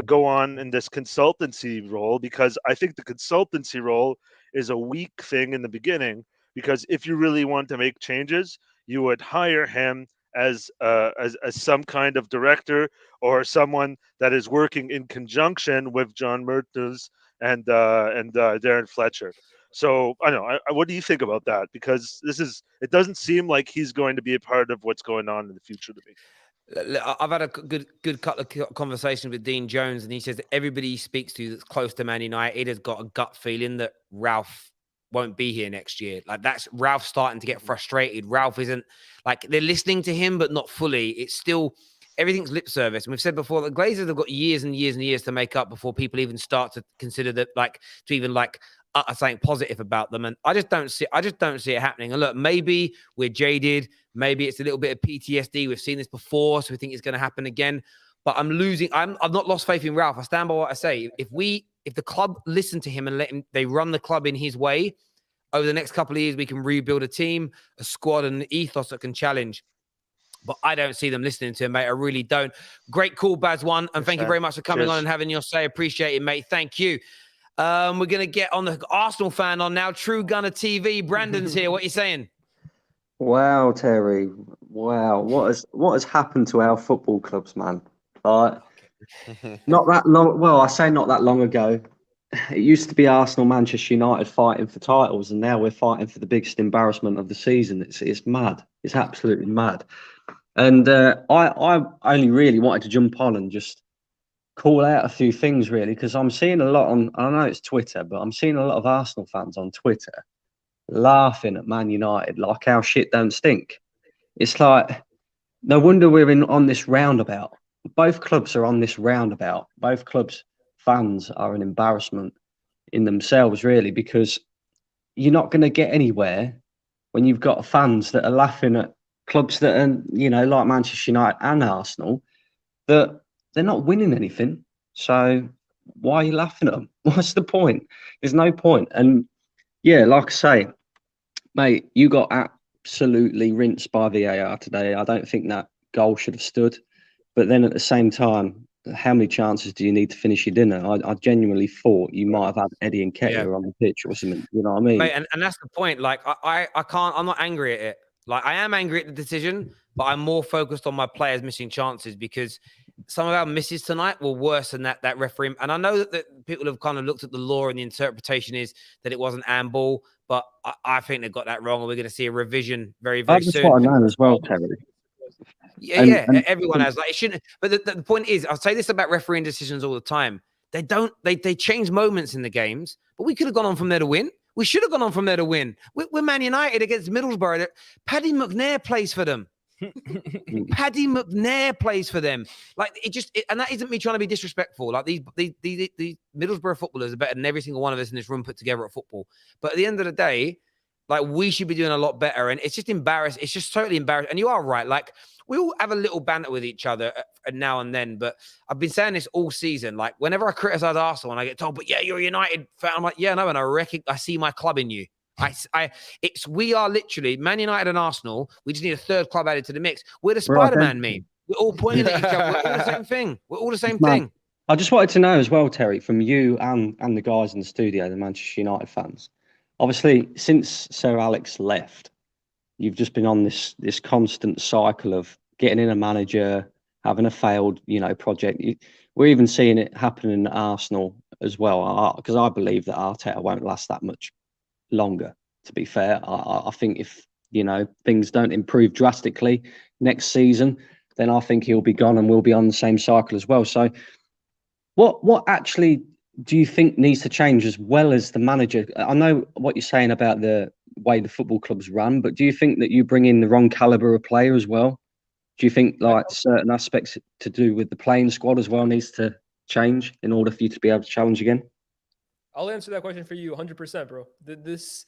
go on in this consultancy role, because I think the consultancy role is a weak thing in the beginning, because if you really want to make changes, you would hire him as some kind of director or someone that is working in conjunction with John Mertens and Darren Fletcher. So I don't know. What do you think about that? Because it doesn't seem like he's going to be a part of what's going on in the future to me. I've had a good couple of conversations with Dean Jones, and he says that everybody he speaks to that's close to Man United has got a gut feeling that Ralf won't be here next year. Like, that's Ralf starting to get frustrated. Ralf isn't, like, they're listening to him, but not fully. It's still, everything's lip service. And we've said before, the Glazers have got years and years and years to make up before people even start to consider that, like, to even like something positive about them. And I just don't see it happening. And look, maybe we're jaded. Maybe it's a little bit of PTSD. We've seen this before, so we think it's going to happen again. But I've not lost faith in Ralf. I stand by what I say. If the club listen to him and they run the club in his way, over the next couple of years, we can rebuild a team, a squad, and an ethos that can challenge. But I don't see them listening to him, mate. I really don't. Great call, Baz1. And thank you very much for coming on and having your say. Appreciate it, mate. Thank you. We're going to get on the Arsenal fan on now. True Gunner TV. Brandon's here. What are you saying? Wow, Terry. Wow. What has happened to our football clubs, man? Not that long. Well, I say not that long ago. It used to be Arsenal, Manchester United fighting for titles, and now we're fighting for the biggest embarrassment of the season. It's mad. It's absolutely mad. And I only really wanted to jump on and just call out a few things, really, because I'm seeing a lot on, I know it's Twitter, but I'm seeing a lot of Arsenal fans on Twitter laughing at Man United like our shit don't stink. It's like, no wonder we're on this roundabout. Both clubs are on this roundabout. Both clubs' fans are an embarrassment in themselves, really, because you're not going to get anywhere when you've got fans that are laughing at clubs that are, like Manchester United and Arsenal, that they're not winning anything. So why are you laughing at them? What's the point? There's no point. And Yeah, like I say, mate, you got absolutely rinsed by VAR today. I don't think that goal should have stood. But then at the same time, how many chances do you need to finish your dinner? I genuinely thought you might have had Eddie and Yeah. Ketia on the pitch or something. You know what I mean? Mate, and that's the point. Like, I can't, I'm not angry at it. Like, I am angry at the decision, but I'm more focused on my players missing chances because some of our misses tonight were worse than that referee. And I know that people have kind of looked at the law and the interpretation is that it wasn't handball, but I think they got that wrong. And we're going to see a revision very, very That's soon. what I know as well, Terry. Yeah, everyone has. Like, it shouldn't. But the point is, I'll say this about refereeing decisions all the time. They change moments in the games, but we could have gone on from there to win. We should have gone on from there to win. We're Man United against Middlesbrough. Paddy McNair plays for them. Paddy McNair plays for them. Like, and that isn't me trying to be disrespectful. Like, these Middlesbrough footballers are better than every single one of us in this room put together at football. But at the end of the day, like, we should be doing a lot better. And it's just embarrassing. It's just totally embarrassing. And you are right. Like, we all have a little banter with each other now and then. But I've been saying this all season. Like, whenever I criticize Arsenal and I get told, but yeah, you're a United fan. I'm like, yeah, no. And I see my club in you. We are literally Man United and Arsenal. We just need a third club added to the mix. We're the Spider-Man meme. We're all pointing at each other. We're all the same thing. We're all the same thing. I just wanted to know as well, Terry, from you and the guys in the studio, the Manchester United fans. Obviously, since Sir Alex left, you've just been on this constant cycle of getting in a manager, having a failed, project. We're even seeing it happen in Arsenal as well, because I believe that Arteta won't last that much longer. To be fair, I think if things don't improve drastically next season, then I think he'll be gone and we'll be on the same cycle as well. So, what actually do you think needs to change as well as the manager? I know what you're saying about the way the football clubs run, but do you think that you bring in the wrong caliber of player as well? Do you think like certain aspects to do with the playing squad as well needs to change in order for you to be able to challenge again? I'll answer that question for you 100%, bro. This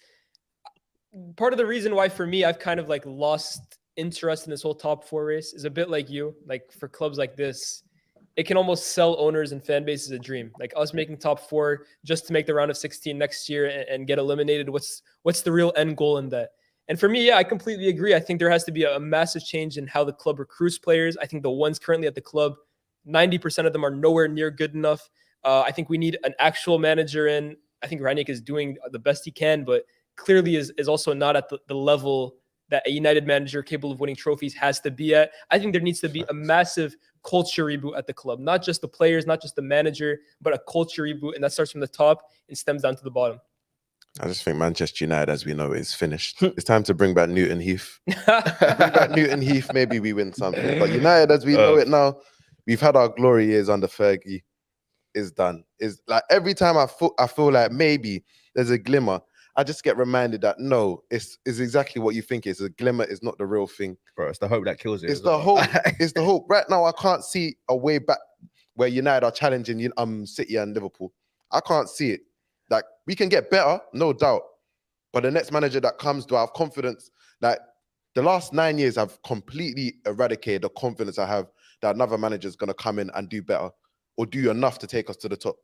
part of the reason why for me I've kind of like lost interest in this whole top four race is a bit like you. Like, for clubs like this, it can almost sell owners and fan bases a dream. Like, us making top four just to make the round of 16 next year and get eliminated. What's the real end goal in that? And for me, yeah, I completely agree. I think there has to be a massive change in how the club recruits players. I think the ones currently at the club, 90% of them are nowhere near good enough. I think we need an actual manager in. I think Rangnick is doing the best he can, but clearly is also not at the level that a United manager capable of winning trophies has to be at. I think there needs to be a massive culture reboot at the club, not just the players, not just the manager, but a culture reboot. And that starts from the top and stems down to the bottom. I just think Manchester United, as we know, is finished. It's time to bring back Newton Heath. Bring back Newton Heath, maybe we win something. But United, as we know it now, we've had our glory years under Fergie. Is done. Is like every time I feel like maybe there's a glimmer, I just get reminded that no, it's exactly what you think. It's a glimmer. It's not the real thing, bro. It's the hope that kills it. It's the hope. It's the hope. Right now, I can't see a way back where United are challenging City and Liverpool. I can't see it. Like, we can get better, no doubt. But the next manager that comes, do I have confidence? Like, the last 9 years have completely eradicated the confidence I have that another manager is going to come in and do better or do enough to take us to the top.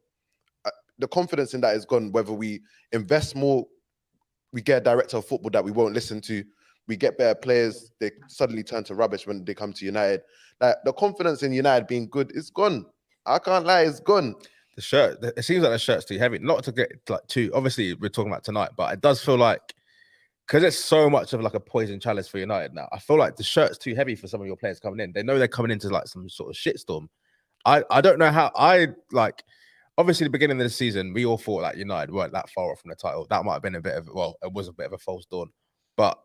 The confidence in that is gone, whether we invest more, we get a director of football that we won't listen to, we get better players, they suddenly turn to rubbish when they come to United. Like, the confidence in United being good is gone. I can't lie, it's gone. The shirt, it seems like the shirt's too heavy. Not to get like too, obviously we're talking about tonight, but it does feel like, because it's so much of like a poison chalice for United now, I feel like the shirt's too heavy for some of your players coming in. They know they're coming into like some sort of shitstorm. I don't know how, obviously the beginning of the season, we all thought like United weren't that far off from the title. That might have been it was a bit of a false dawn. But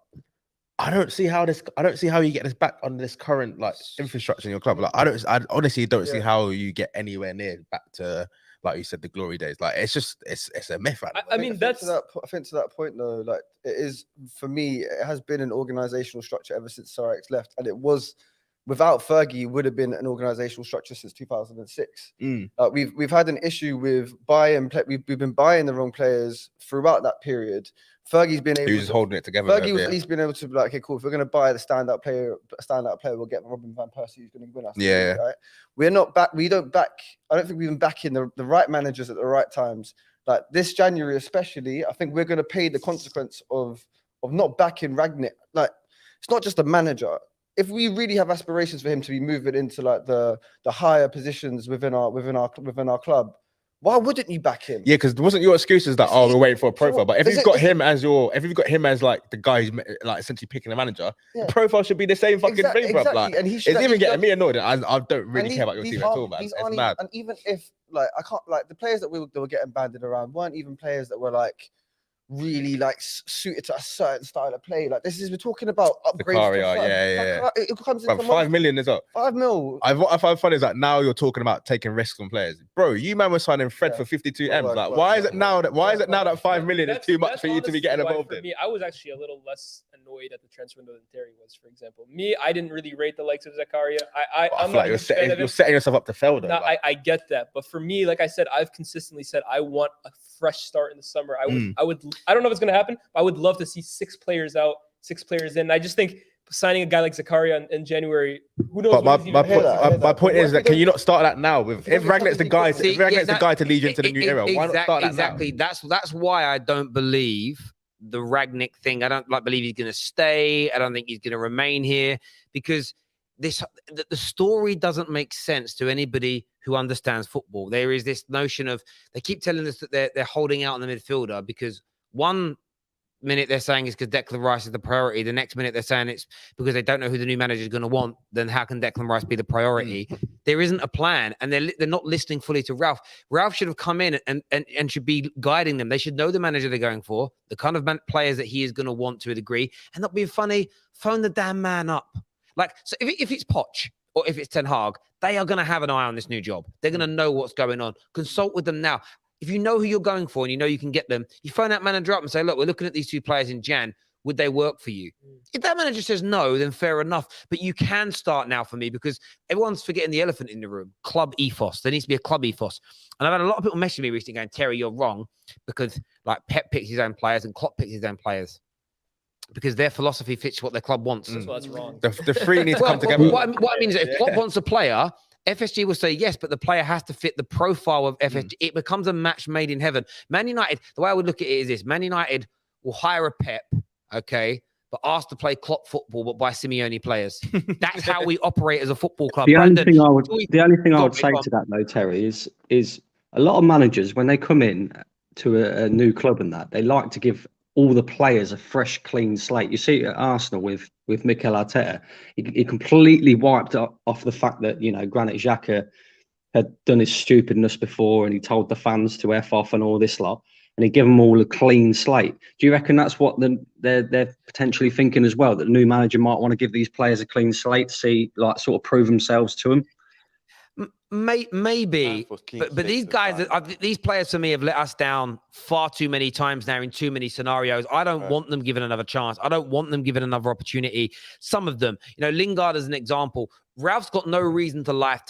I don't see how you get this back on this current like infrastructure in your club. Like, I honestly don't see how you get anywhere near back to, like you said, the glory days. Like, it's just it's a myth. Right? I think to that point though, like, it is, for me, it has been an organizational structure ever since Sir Alex left, and it was. Without Fergie, it would have been an organizational structure since 2006. We've had an issue with we've been buying the wrong players throughout that period. Fergie's been able. He was holding it together. He's been able to be like, okay, cool. If we're going to buy the standout player, we'll get Robin van Persie, who's going to win us. Yeah. Right. We're not back. We don't back. I don't think we've been backing the right managers at the right times like this January especially, I think we're going to pay the consequence of not backing Rangnick. Like, it's not just a manager. If we really have aspirations for him to be moving into like the higher positions within our club, why wouldn't you back him? Yeah, because wasn't your excuses that we're waiting for a profile? But if you've got him as like the guy who's like essentially picking the manager, the profile should be the same fucking thing, bro. Like, and it's even getting me annoyed. I don't really care about your team at all, man. It's mad. And even if like I can't like the players that were getting banded around weren't even players that were like really like suited to a certain style of play. Like we're talking about upgrades. It comes in 5 million is up. 5 mil. What I find funny is that now you're talking about taking risks on players, bro. You man was signing Fred for 52 M's. Like, why is it now that 5 million is too much for you to be getting involved in? Me, I was actually a little less annoyed at the transfer window than Terry was, for example. Me, I didn't really rate the likes of Zakaria. I'm not you're setting yourself up to fail. Though, I get that, but for me, like I said, I've consistently said I want a fresh start in the summer. I don't know if it's going to happen, but I would love to see 6 players out, 6 players in. I just think signing a guy like Zakaria in January, who knows? But my point is that can you not start that now? If Rangnick's the guy, the guy to lead you into the new era, why not start that exactly. now? That's why I don't believe the Rangnick thing. I don't believe he's going to stay. I don't think he's going to remain here because the story doesn't make sense to anybody who understands football. There is this notion of they keep telling us that they're holding out on the midfielder because one minute they're saying it's because Declan Rice is the priority. The next minute they're saying it's because they don't know who the new manager is going to want. Then how can Declan Rice be the priority? There isn't a plan, and they're not listening fully to Ralf. Ralf should have come in and should be guiding them. They should know the manager they're going for, the kind of players that he is going to want to a degree, and not being funny. Phone the damn man up. Like, so if it's Poch or if it's Ten Hag, they are going to have an eye on this new job. They're going to know what's going on. Consult with them now. If you know who you're going for and you know you can get them, you phone that manager up and say, look, we're looking at these 2 players in Jan. Would they work for you? If that manager says no, then fair enough. But you can start now for me because everyone's forgetting the elephant in the room. Club ethos. There needs to be a club ethos. And I've had a lot of people messaging me recently going, Terry, you're wrong because like Pep picks his own players and Klopp picks his own players. Because their philosophy fits what their club wants. That's what's wrong. The 3 need to come together. What I mean is if Klopp wants a player, FSG will say yes, but the player has to fit the profile of FSG. It becomes a match made in heaven. Man United, the way I would look at it is this. Man United will hire a Pep, okay, but ask to play Klopp football, but buy Simeone players. That's how we operate as a football club. The only thing I would say to that, though, Terry, is a lot of managers, when they come in to a new club and that, they like to give all the players a fresh, clean slate. You see it at Arsenal with Mikel Arteta. He completely wiped off the fact that, Granit Xhaka had done his stupidness before and he told the fans to F off and all this lot. And he gave them all a clean slate. Do you reckon that's what they're potentially thinking as well? That the new manager might want to give these players a clean slate, see, like, sort of prove themselves to them? Maybe, but these guys, these players for me have let us down far too many times now in too many scenarios. I don't want them given another chance. I don't want them given another opportunity. Some of them, Lingard as an example. Ralph's got no reason to lie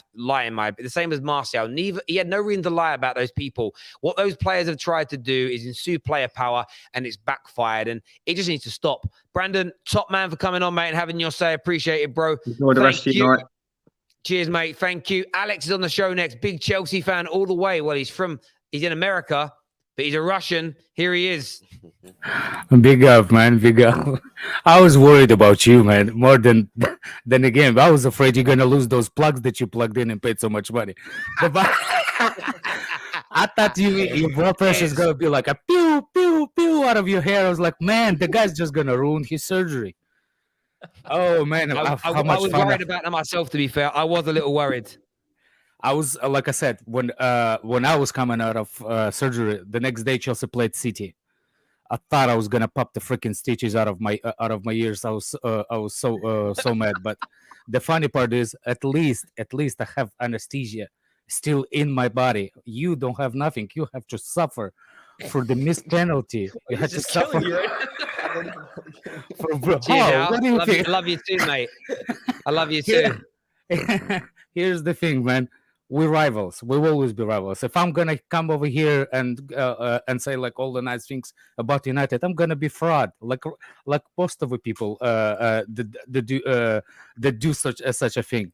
in the same as Martial. He had no reason to lie about those people. What those players have tried to do is ensue player power, and it's backfired, and it just needs to stop. Brandon, top man for coming on, mate, and having your say. Appreciate it, bro. Enjoy the rest of your night. Cheers, mate. Thank you. Alex is on the show next. Big Chelsea fan all the way. Well, he's in America, but he's a Russian. Here he is. Big up, man. Big up. I was worried about you, man, more than the game. I was afraid you're going to lose those plugs that you plugged in and paid so much money. I thought your blood pressure is going to be like a pew, pew, pew out of your hair. I was like, man, the guy's just going to ruin his surgery. Oh man, I was worried about that myself. To be fair, I was a little worried. I was, like I said, when I was coming out of surgery, the next day Chelsea played City. I thought I was gonna pop the freaking stitches out of my ears. I was so mad. But the funny part is, at least I have anesthesia still in my body. You don't have nothing. You have to suffer for the missed penalty. You have to suffer. You, right? I love you too, mate. I love you too. Here's the thing, man. We're rivals. We will always be rivals. If I'm gonna come over here and say like all the nice things about United, I'm gonna be fraud, like most of the people that do such a thing.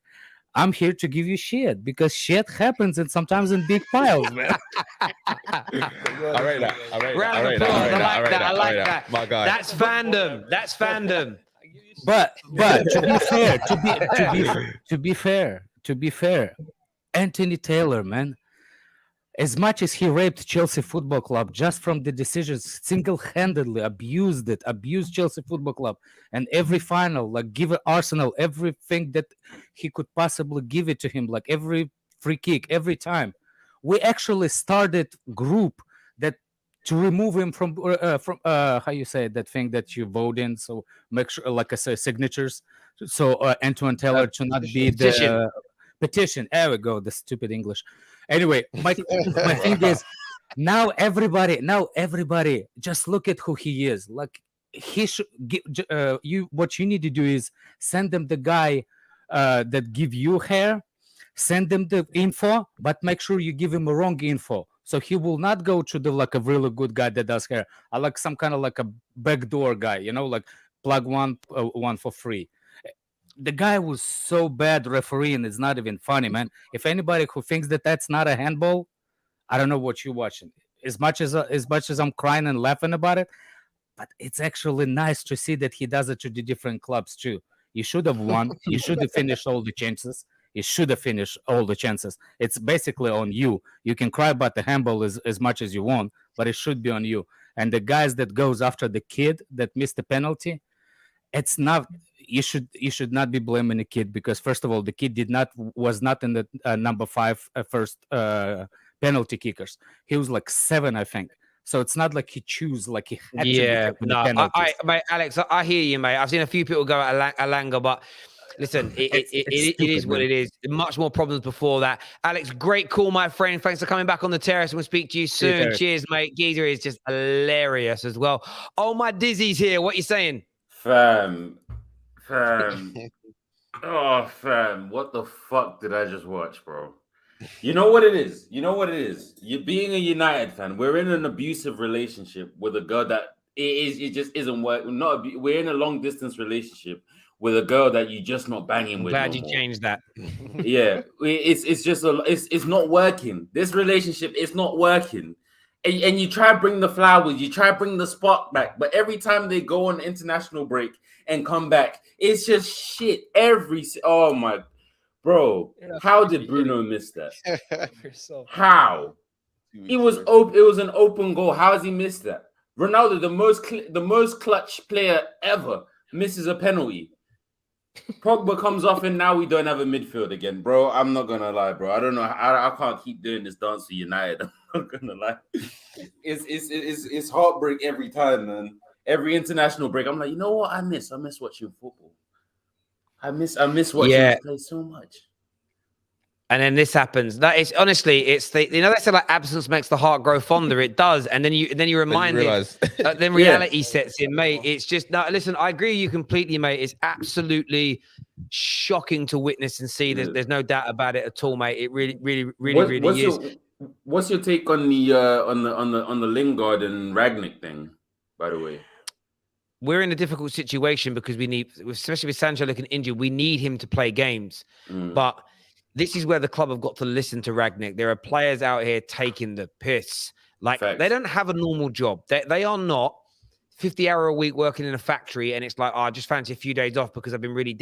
I'm here to give you shit because shit happens and sometimes in big piles, man. I rate that. I rate Round that. I of rate applause. that. I like that. I like rate that. My guy. That's fandom. That's fandom. But to be fair, to be fair, Anthony Taylor, man, as much as he raped Chelsea Football Club just from the decisions, single-handedly abused Chelsea Football Club, and every final, like give Arsenal everything that he could possibly give it to him, like every free kick, every time. We actually started group that to remove him from how you say that thing that you vote in, so make sure, like I say, signatures, so Antoine Taylor to not be the petition. There we go, the stupid English. Anyway, my thing is now everybody just look at who he is. Like he should you what you need to do is send them the guy that give you hair, send them the info, but make sure you give him a wrong info. So he will not go to the like a really good guy that does hair. I like some kind of like a backdoor guy, like plug one for free. The guy was so bad refereeing, it's not even funny, man. If anybody who thinks that that's not a handball, I don't know what you're watching. As much as I'm crying and laughing about it, but it's actually nice to see that he does it to the different clubs too. You should have won. You should have finished all the chances. You should have finished all the chances. It's basically on you. You can cry about the handball as much as you want, but it should be on you. And the guys that goes after the kid that missed the penalty, it's not. You should not be blaming the kid because first of all, the kid was not in the number 5 first penalty kickers. He was like 7, I think. So it's not like he chose like he had to. No, mate, Alex, I hear you, mate. I've seen a few people go at Alanga, but listen, it is what it is. Much more problems before that. Alex, great call, my friend. Thanks for coming back on the terrace, and we'll speak to you soon. Cheers, mate. Geezer is just hilarious as well. Oh, my Dizzy's here. What are you saying? Fam. Oh, fam. What the fuck did I just watch, bro? You know what it is? You being a United fan, we're in an abusive relationship with a girl that it just isn't working. We're in a long distance relationship with a girl that you're just not banging with. Glad you changed that. Yeah, it's not working. This relationship is not working. And you try to bring the flowers, you try to bring the spark back, but every time they go on international break and come back, it's just shit. Oh my, bro, how did Bruno miss that? How? It was an open goal. How has he missed that? Ronaldo, the most clutch player ever, misses a penalty. Pogba comes off, and now we don't have a midfield again, bro. I'm not gonna lie, bro. I don't know. I can't keep doing this dance for United. I'm not gonna lie. It's heartbreak every time, man. Every international break, I'm like, you know what? I miss watching football. I miss watching it play so much. And then this happens. That is honestly, it's they say like absence makes the heart grow fonder. It does, and then you remind it. Then reality sets in, mate. It's just no. Listen, I agree with you completely, mate. It's absolutely shocking to witness and see. There's no doubt about it at all, mate. It really is. What's your take on the Lingard and Rangnick thing? By the way, we're in a difficult situation because we need, especially with Sancho looking injured, we need him to play games, but. This is where the club have got to listen to Rangnick. There are players out here taking the piss. Like, they don't have a normal job. They are not 50-hour a week working in a factory, and it's like, I just fancy a few days off because I've been really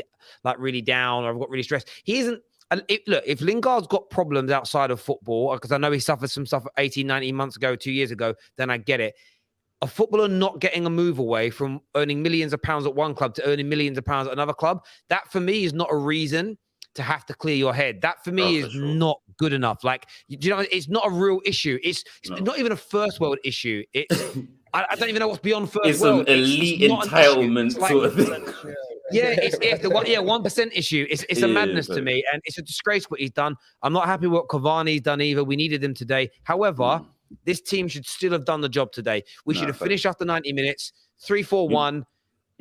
down, or I've got really stressed. He isn't. Look, if Lingard's got problems outside of football, because I know he suffered some stuff 18, 19 months ago, 2 years ago, then I get it. A footballer not getting a move away from earning millions of pounds at one club to earning millions of pounds at another club, that for me is not a reason to have to clear your head. That for me is not good enough. Like, you know, it's not a real issue. It's not even a first world issue. It's I don't even know what's beyond first world. It's an elite entitlement sort of thing. Yeah, it's the 1% issue. It's a madness to me, and it's a disgrace what he's done. I'm not happy with what Cavani's done either. We needed him today. However, this team should still have done the job today. We should have finished after 90 minutes, 3-4-1.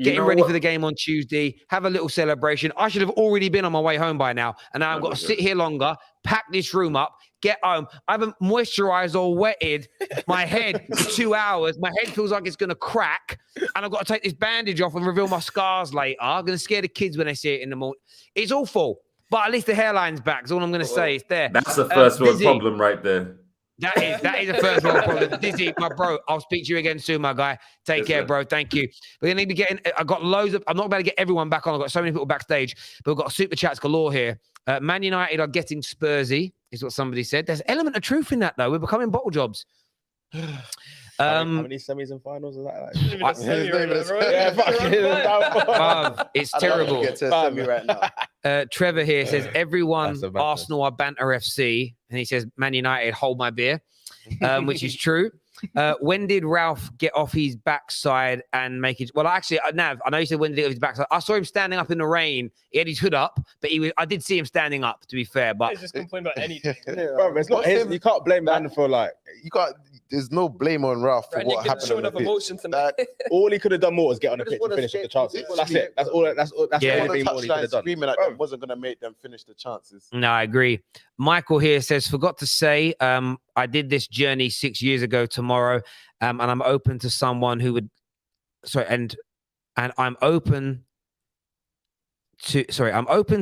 Getting ready for the game on Tuesday, have a little celebration. I should have already been on my way home by now. And now I've got to sit here longer, pack this room up, get home. I haven't moisturized or wetted my head for 2 hours. My head feels like it's going to crack. And I've got to take this bandage off and reveal my scars later. I'm going to scare the kids when they see it in the morning. It's awful. But at least the hairline's back. Is all I'm going to say. It's there. That's the first world Dizzy. problem right there. That is a first world problem. Dizzy, my bro, I'll speak to you again soon, my guy. Take care, bro. Thank you. We're going to be getting, I got loads of, I'm not about to get everyone back on. I've got so many people backstage, but we've got super chats galore here. Man United are getting Spursy, is what somebody said. There's an element of truth in that, though. We're becoming bottle jobs. How many semis and finals is that? Like? It's terrible. Get to a semi right now. Trevor here says, everyone, Arsenal are banter FC. And he says, Man United, hold my beer, which is true. When did Ralf get off his backside and make it? Well, actually, Nav, I know you said when did he get off his backside. I saw him standing up in the rain. He had his hood up, but I did see him standing up, to be fair. But He's just complain about anything. Bro, it's not his, you can't blame man for like, You can't. There's no blame on Ralf for what happened. Showing On up the pitch. emotion tonight. all he could have done more was get on the pitch and finish the chances. That's it. That's all. That's Yeah. the only thing more he could have done. Screaming at them wasn't going to make them finish the chances. no, I agree. Michael here says, forgot to say, I did this journey 6 years ago tomorrow, and I'm open to someone who would, I'm open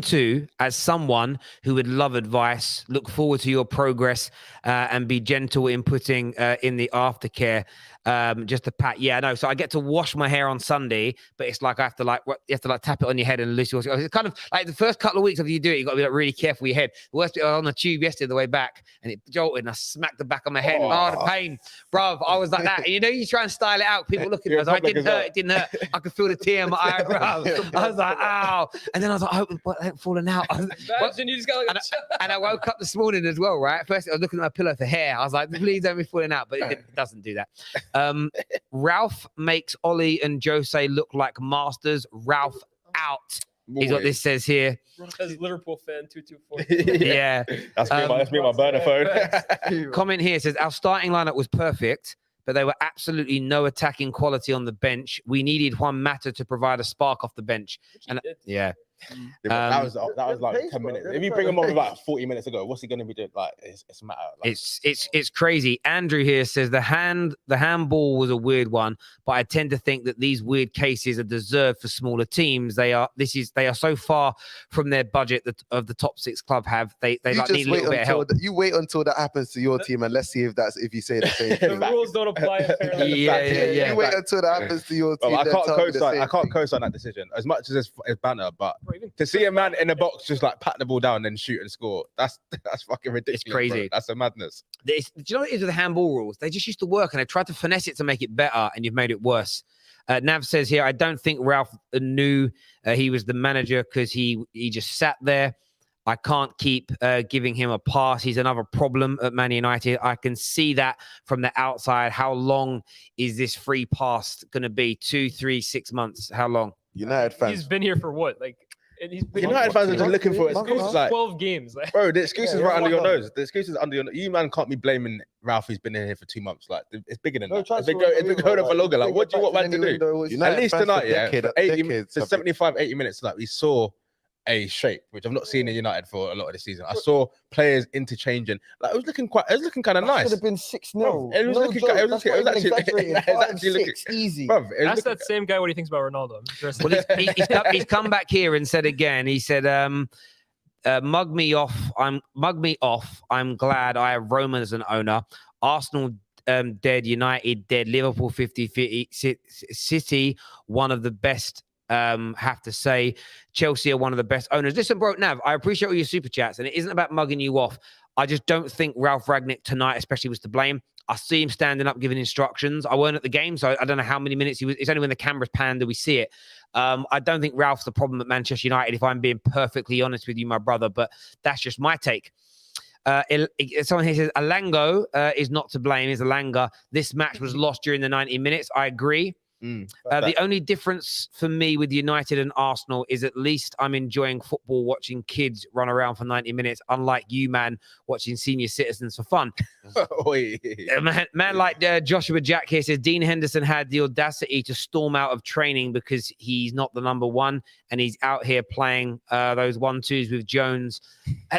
to as someone who would love advice, look forward to your progress, and be gentle in putting in the aftercare. Just a pat. Yeah, no. So I get to wash my hair on Sunday, but it's like I have to tap it on your head and lose. It's kind of like the first couple of weeks after you do it, you got to be like really careful with your head. The worst bit, I was on the tube yesterday the way back, and it jolted, and I smacked the back of my head. Oh, the pain, bruv. I was like that. And you try and style it out. People look at me. I was like, it didn't hurt. I could feel the tear in my eye, bruv. I was like, ow. And then I was like, I hope it ain't falling out. Imagine you just got like and I woke up this morning as well, right? First, I was looking at my pillow for hair. I was like, please don't be falling out, but it doesn't do that. Ralf makes Ollie and Jose look like masters. Ralf out is what this says here. as Liverpool fan 224. Yeah. That's me, my burner phone. Comment here says, our starting lineup was perfect, but there were absolutely no attacking quality on the bench. We needed Juan Mata to provide a spark off the bench. And yeah. That was like 10 minutes. If you bring him on about 40 minutes ago, what's he going to be doing? Like, it's a matter. Like, it's crazy. Andrew here says the handball was a weird one, but I tend to think that these weird cases are deserved for smaller teams. They are so far from their budget that of the top six club have. They like need a little bit of help. You wait until that happens to your team, and let's see if you say the same thing. The rules don't apply. Yeah. You wait until that happens to your team. I can't co-sign that decision as much as it's banter, but to see a man in a box just like pat the ball down and shoot and score, that's fucking ridiculous. It's crazy. Bro. That's a madness. Do you know what it is with the handball rules? They just used to work, and they tried to finesse it to make it better, and you've made it worse. Nav says here, I don't think Ralf knew he was the manager because he just sat there. I can't keep giving him a pass. He's another problem at Man United. I can see that from the outside. How long is this free pass going to be? 2, 3, 6 months? How long? United fans. He's been here for what? Like, and he's been United fans are just looking for excuses. Like 12 games. Like, bro, the excuse is right under your nose. The excuse is under your nose. You man can't be blaming Ralf. He's been in here for 2 months. Like, it's bigger than that. It's been going on for longer. Like, what do you want man to do? At least tonight, yeah, for 75, 80 minutes, like we saw a shape which I've not seen in United for a lot of the season. I saw players interchanging. Like, it was looking kind of nice. Should have been 6-0. It was looking easy. Bro, ask that same guy what he thinks about Ronaldo. Well, he's come back here and said again. He said, "Mug me off. I'm glad I have Roman as an owner. Arsenal dead, United dead, Liverpool 50-50, City one of the best." Have to say Chelsea are one of the best owners. Listen, bro, Nav, I appreciate all your super chats, and it isn't about mugging you off. I just don't think Ralf Rangnick tonight especially was to blame. I see him standing up giving instructions. I weren't at the game, so I don't know how many minutes he was. It's only when the camera's panned that we see it. I don't think Ralph's the problem at Manchester United, if I'm being perfectly honest with you, my brother, but that's just my take. Someone here says Alango is not to blame, is Alanga. This match was lost during the 90 minutes. I agree. The only difference for me with United and Arsenal is at least I'm enjoying football watching kids run around for 90 minutes, unlike you, man, watching senior citizens for fun. man like Joshua Jack here says Dean Henderson had the audacity to storm out of training because he's not the number one and he's out here playing those 1-2s with Jones.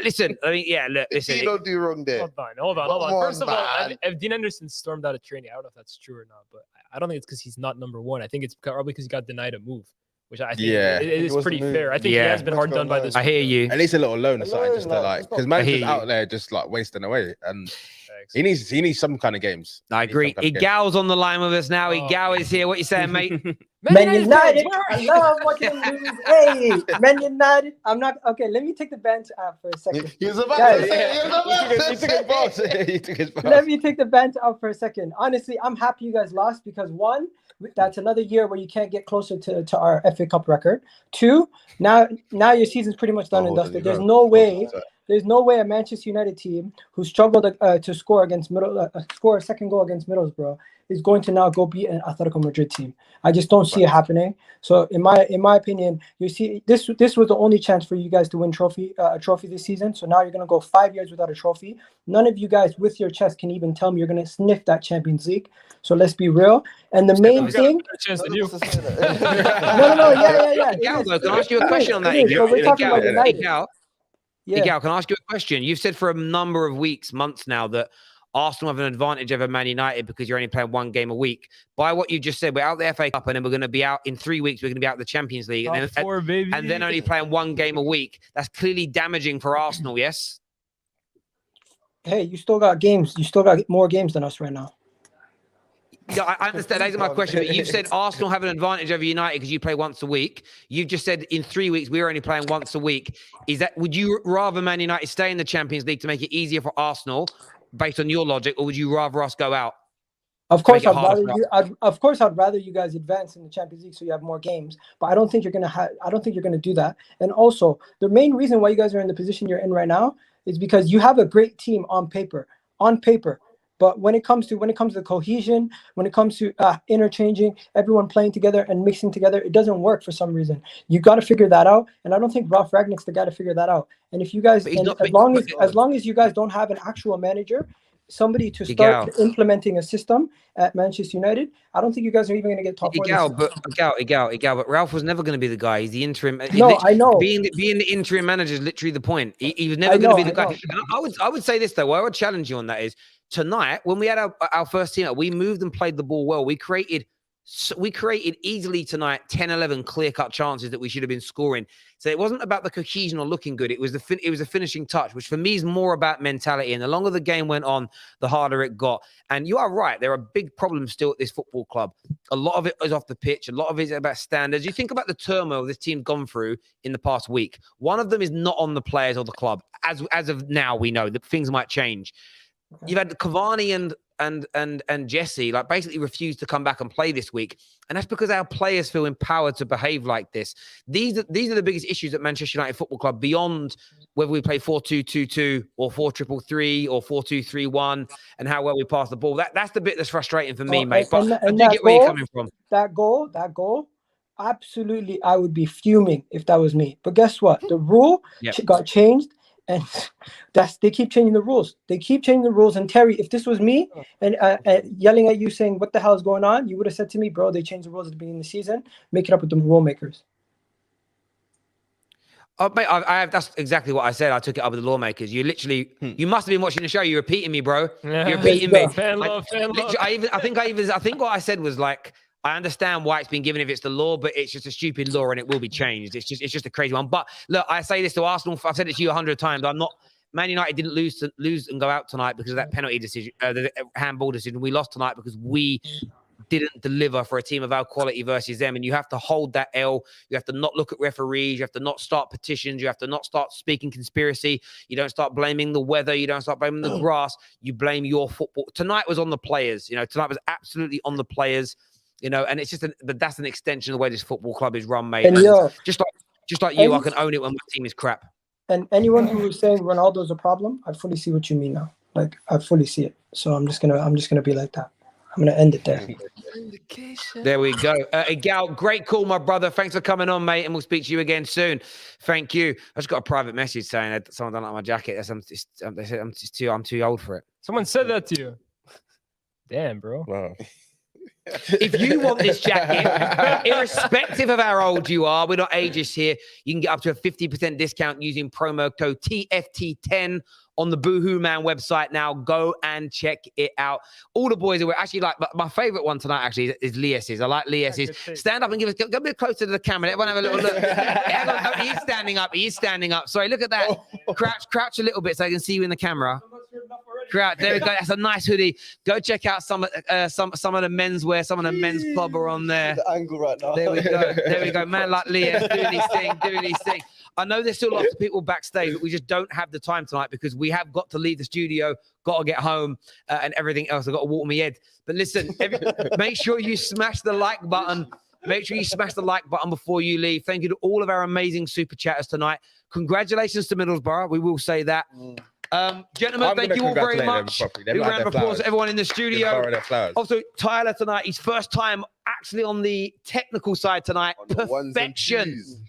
Listen, I mean, yeah, look, listen. You don't do wrong there. Hold on. First of all, if Dean Henderson stormed out of training, I don't know if that's true or not, but I don't think it's because he's not number one. I think it's probably because he got denied a move. which I think Yeah. it is was the pretty move. fair. I think he Yeah. has been Let's hard go done by loan. this. I hear window. you. At least a little loan or something, Alone, just to like, like, it's not- because man's I just hear out you. there just like wasting away, and Thanks. he needs some kind of games. I He needs agree. some kind of games. Igal's on the line with us now. Oh. Igal is here. What you saying, mate? Man United, fans, I love watching them lose. Hey, Man United. I'm not okay. Let me take the banter out for a second. He was about Guys, to say. He was about to He took his say. boss. He took his boss. Let me take the banter out for a second. Honestly, I'm happy you guys lost because one, that's another year where you can't get closer to our FA Cup record. Two, now your season's pretty much done and Oh, dusted. there There's you no go. way. Oh, There's no way a Manchester United team who struggled to score against score a second goal against Middlesbrough is going to now go beat an Atletico Madrid team. I just don't see it happening. So in my opinion, you see this was the only chance for you guys to win a trophy this season. So now you're gonna go 5 years without a trophy. None of you guys with your chest can even tell me you're gonna sniff that Champions League. So let's be real. And the main thing. Chance to None do. of us have said that. No, yeah. It Igal, is. though, can I ask you a question on that? It is, but we're talking about United. Igal, Yeah. Igal, can I ask you a question? You've said for a number of weeks, months now, that Arsenal have an advantage over Man United because you're only playing one game a week. By what you just said, we're out the FA Cup and then we're going to be out in 3 weeks. We're going to be out the Champions League and Top four, baby. then only playing one game a week. That's clearly damaging for Arsenal, yes? Hey, you still got games. You still got more games than us right now. Yeah, I understand. That's my question. But you've said Arsenal have an advantage over United because you play once a week. You've just said in 3 weeks we're only playing once a week. Would you rather Man United stay in the Champions League to make it easier for Arsenal, based on your logic, or would you rather us go out? Of course, Make it I'd harder rather for you. Of course, I'd rather you guys advance in the Champions League so you have more games. But I don't think you're gonna I don't think you're gonna do that. And also, the main reason why you guys are in the position you're in right now is because you have a great team on paper. But when it comes to the cohesion, when it comes to interchanging, everyone playing together and mixing together, it doesn't work for some reason. You got to figure that out, and I don't think Ralf Rangnick's the guy to figure that out. And if you guys, as long as you guys don't have an actual manager, somebody to start implementing a system at Manchester United, I don't think you guys are even going to get top four. But Ralf was never going to be the guy. He's the interim. No, I know. Being the interim manager is literally the point. He was never going to be the guy. And I would say this though. What I would challenge you on that is tonight when we had our first team, we moved and played the ball well. We created easily tonight 10, 11 clear-cut chances that we should have been scoring. So it wasn't about the cohesion or looking good. It was the finishing touch, which for me is more about mentality. And the longer the game went on, the harder it got. And you are right. There are big problems still at this football club. A lot of it is off the pitch. A lot of it is about standards. You think about the turmoil this team's gone through in the past week. One of them is not on the players or the club. As of now, we know that things might change. You've had Cavani and Jesse like basically refused to come back and play this week, and that's because our players feel empowered to behave like this. These are the biggest issues at Manchester United Football Club, beyond whether we play 4-2-2-2 or 4-3-3 or 4-2-3-1 and how well we pass the ball. That's the bit that's frustrating for me, mate. But I do get where you're coming from. That goal, absolutely, I would be fuming if that was me. But guess what? The rule got changed. And they keep changing the rules. And Terry, if this was me and yelling at you saying, what the hell is going on? You would have said to me, bro, they changed the rules at the beginning of the season. Make it up with the rule makers. Oh, mate, that's exactly what I said. I took it up with the lawmakers. You literally, you must have been watching the show. You're repeating me, bro. You're repeating me. Fan love. I think what I said was like, I understand why it's been given if it's the law, but it's just a stupid law and it will be changed. It's just a crazy one. But look, I say this to Arsenal. I've said it to you 100 times. Man United didn't lose and go out tonight because of that penalty decision, the handball decision. We lost tonight because we didn't deliver for a team of our quality versus them. And you have to hold that L. You have to not look at referees. You have to not start petitions. You have to not start speaking conspiracy. You don't start blaming the weather. You don't start blaming the grass. You blame your football. Tonight was on the players. Tonight was absolutely on the players. And it's but that's an extension of the way this football club is run, mate. And just like you, I can own it when my team is crap. And anyone who was saying Ronaldo's a problem, I fully see what you mean now. Like I fully see it. So I'm just gonna be like that. I'm gonna end it there. There we go. Igal, great call, my brother. Thanks for coming on, mate, and we'll speak to you again soon. Thank you. I just got a private message saying that someone don't like my jacket. They said I'm too old for it. Someone said that to you. Damn, bro. Wow. If you want this jacket, irrespective of how old you are, we're not ageist here. You can get up to a 50% discount using promo code TFT10 on the Boohoo Man website now. Go and check it out. All the boys are actually like my favorite one tonight. Actually, is Lias's. I like Lias's. Stand up and give us go a bit closer to the camera. Everyone have a little look. He's standing up. He's standing up. Sorry, look at that. Crouch a little bit so I can see you in the camera. Crouch. There we go. That's a nice hoodie. Go check out some of the menswear. Some of the men's club are on there. The angle right now. There we go. There we go. Man like Lias doing his thing. I know there's still lots of people backstage, but we just don't have the time tonight because we have got to leave the studio, got to get home, and everything else. I've got to walk my head. But listen, make sure you smash the like button. Make sure you smash the like button before you leave. Thank you to all of our amazing super chatters tonight. Congratulations to Middlesbrough. We will say that. Gentlemen, thank you all very much. Big round of applause to everyone in the studio. Also, Tyler tonight, his first time actually on the technical side tonight.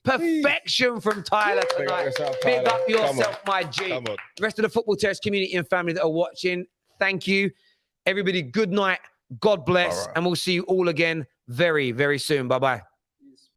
Perfection from Tyler tonight. Big up yourself, my G. The rest of the Football Terrace community and family that are watching, thank you. Everybody, good night. God bless. And we'll see you all again very, very soon. Bye-bye.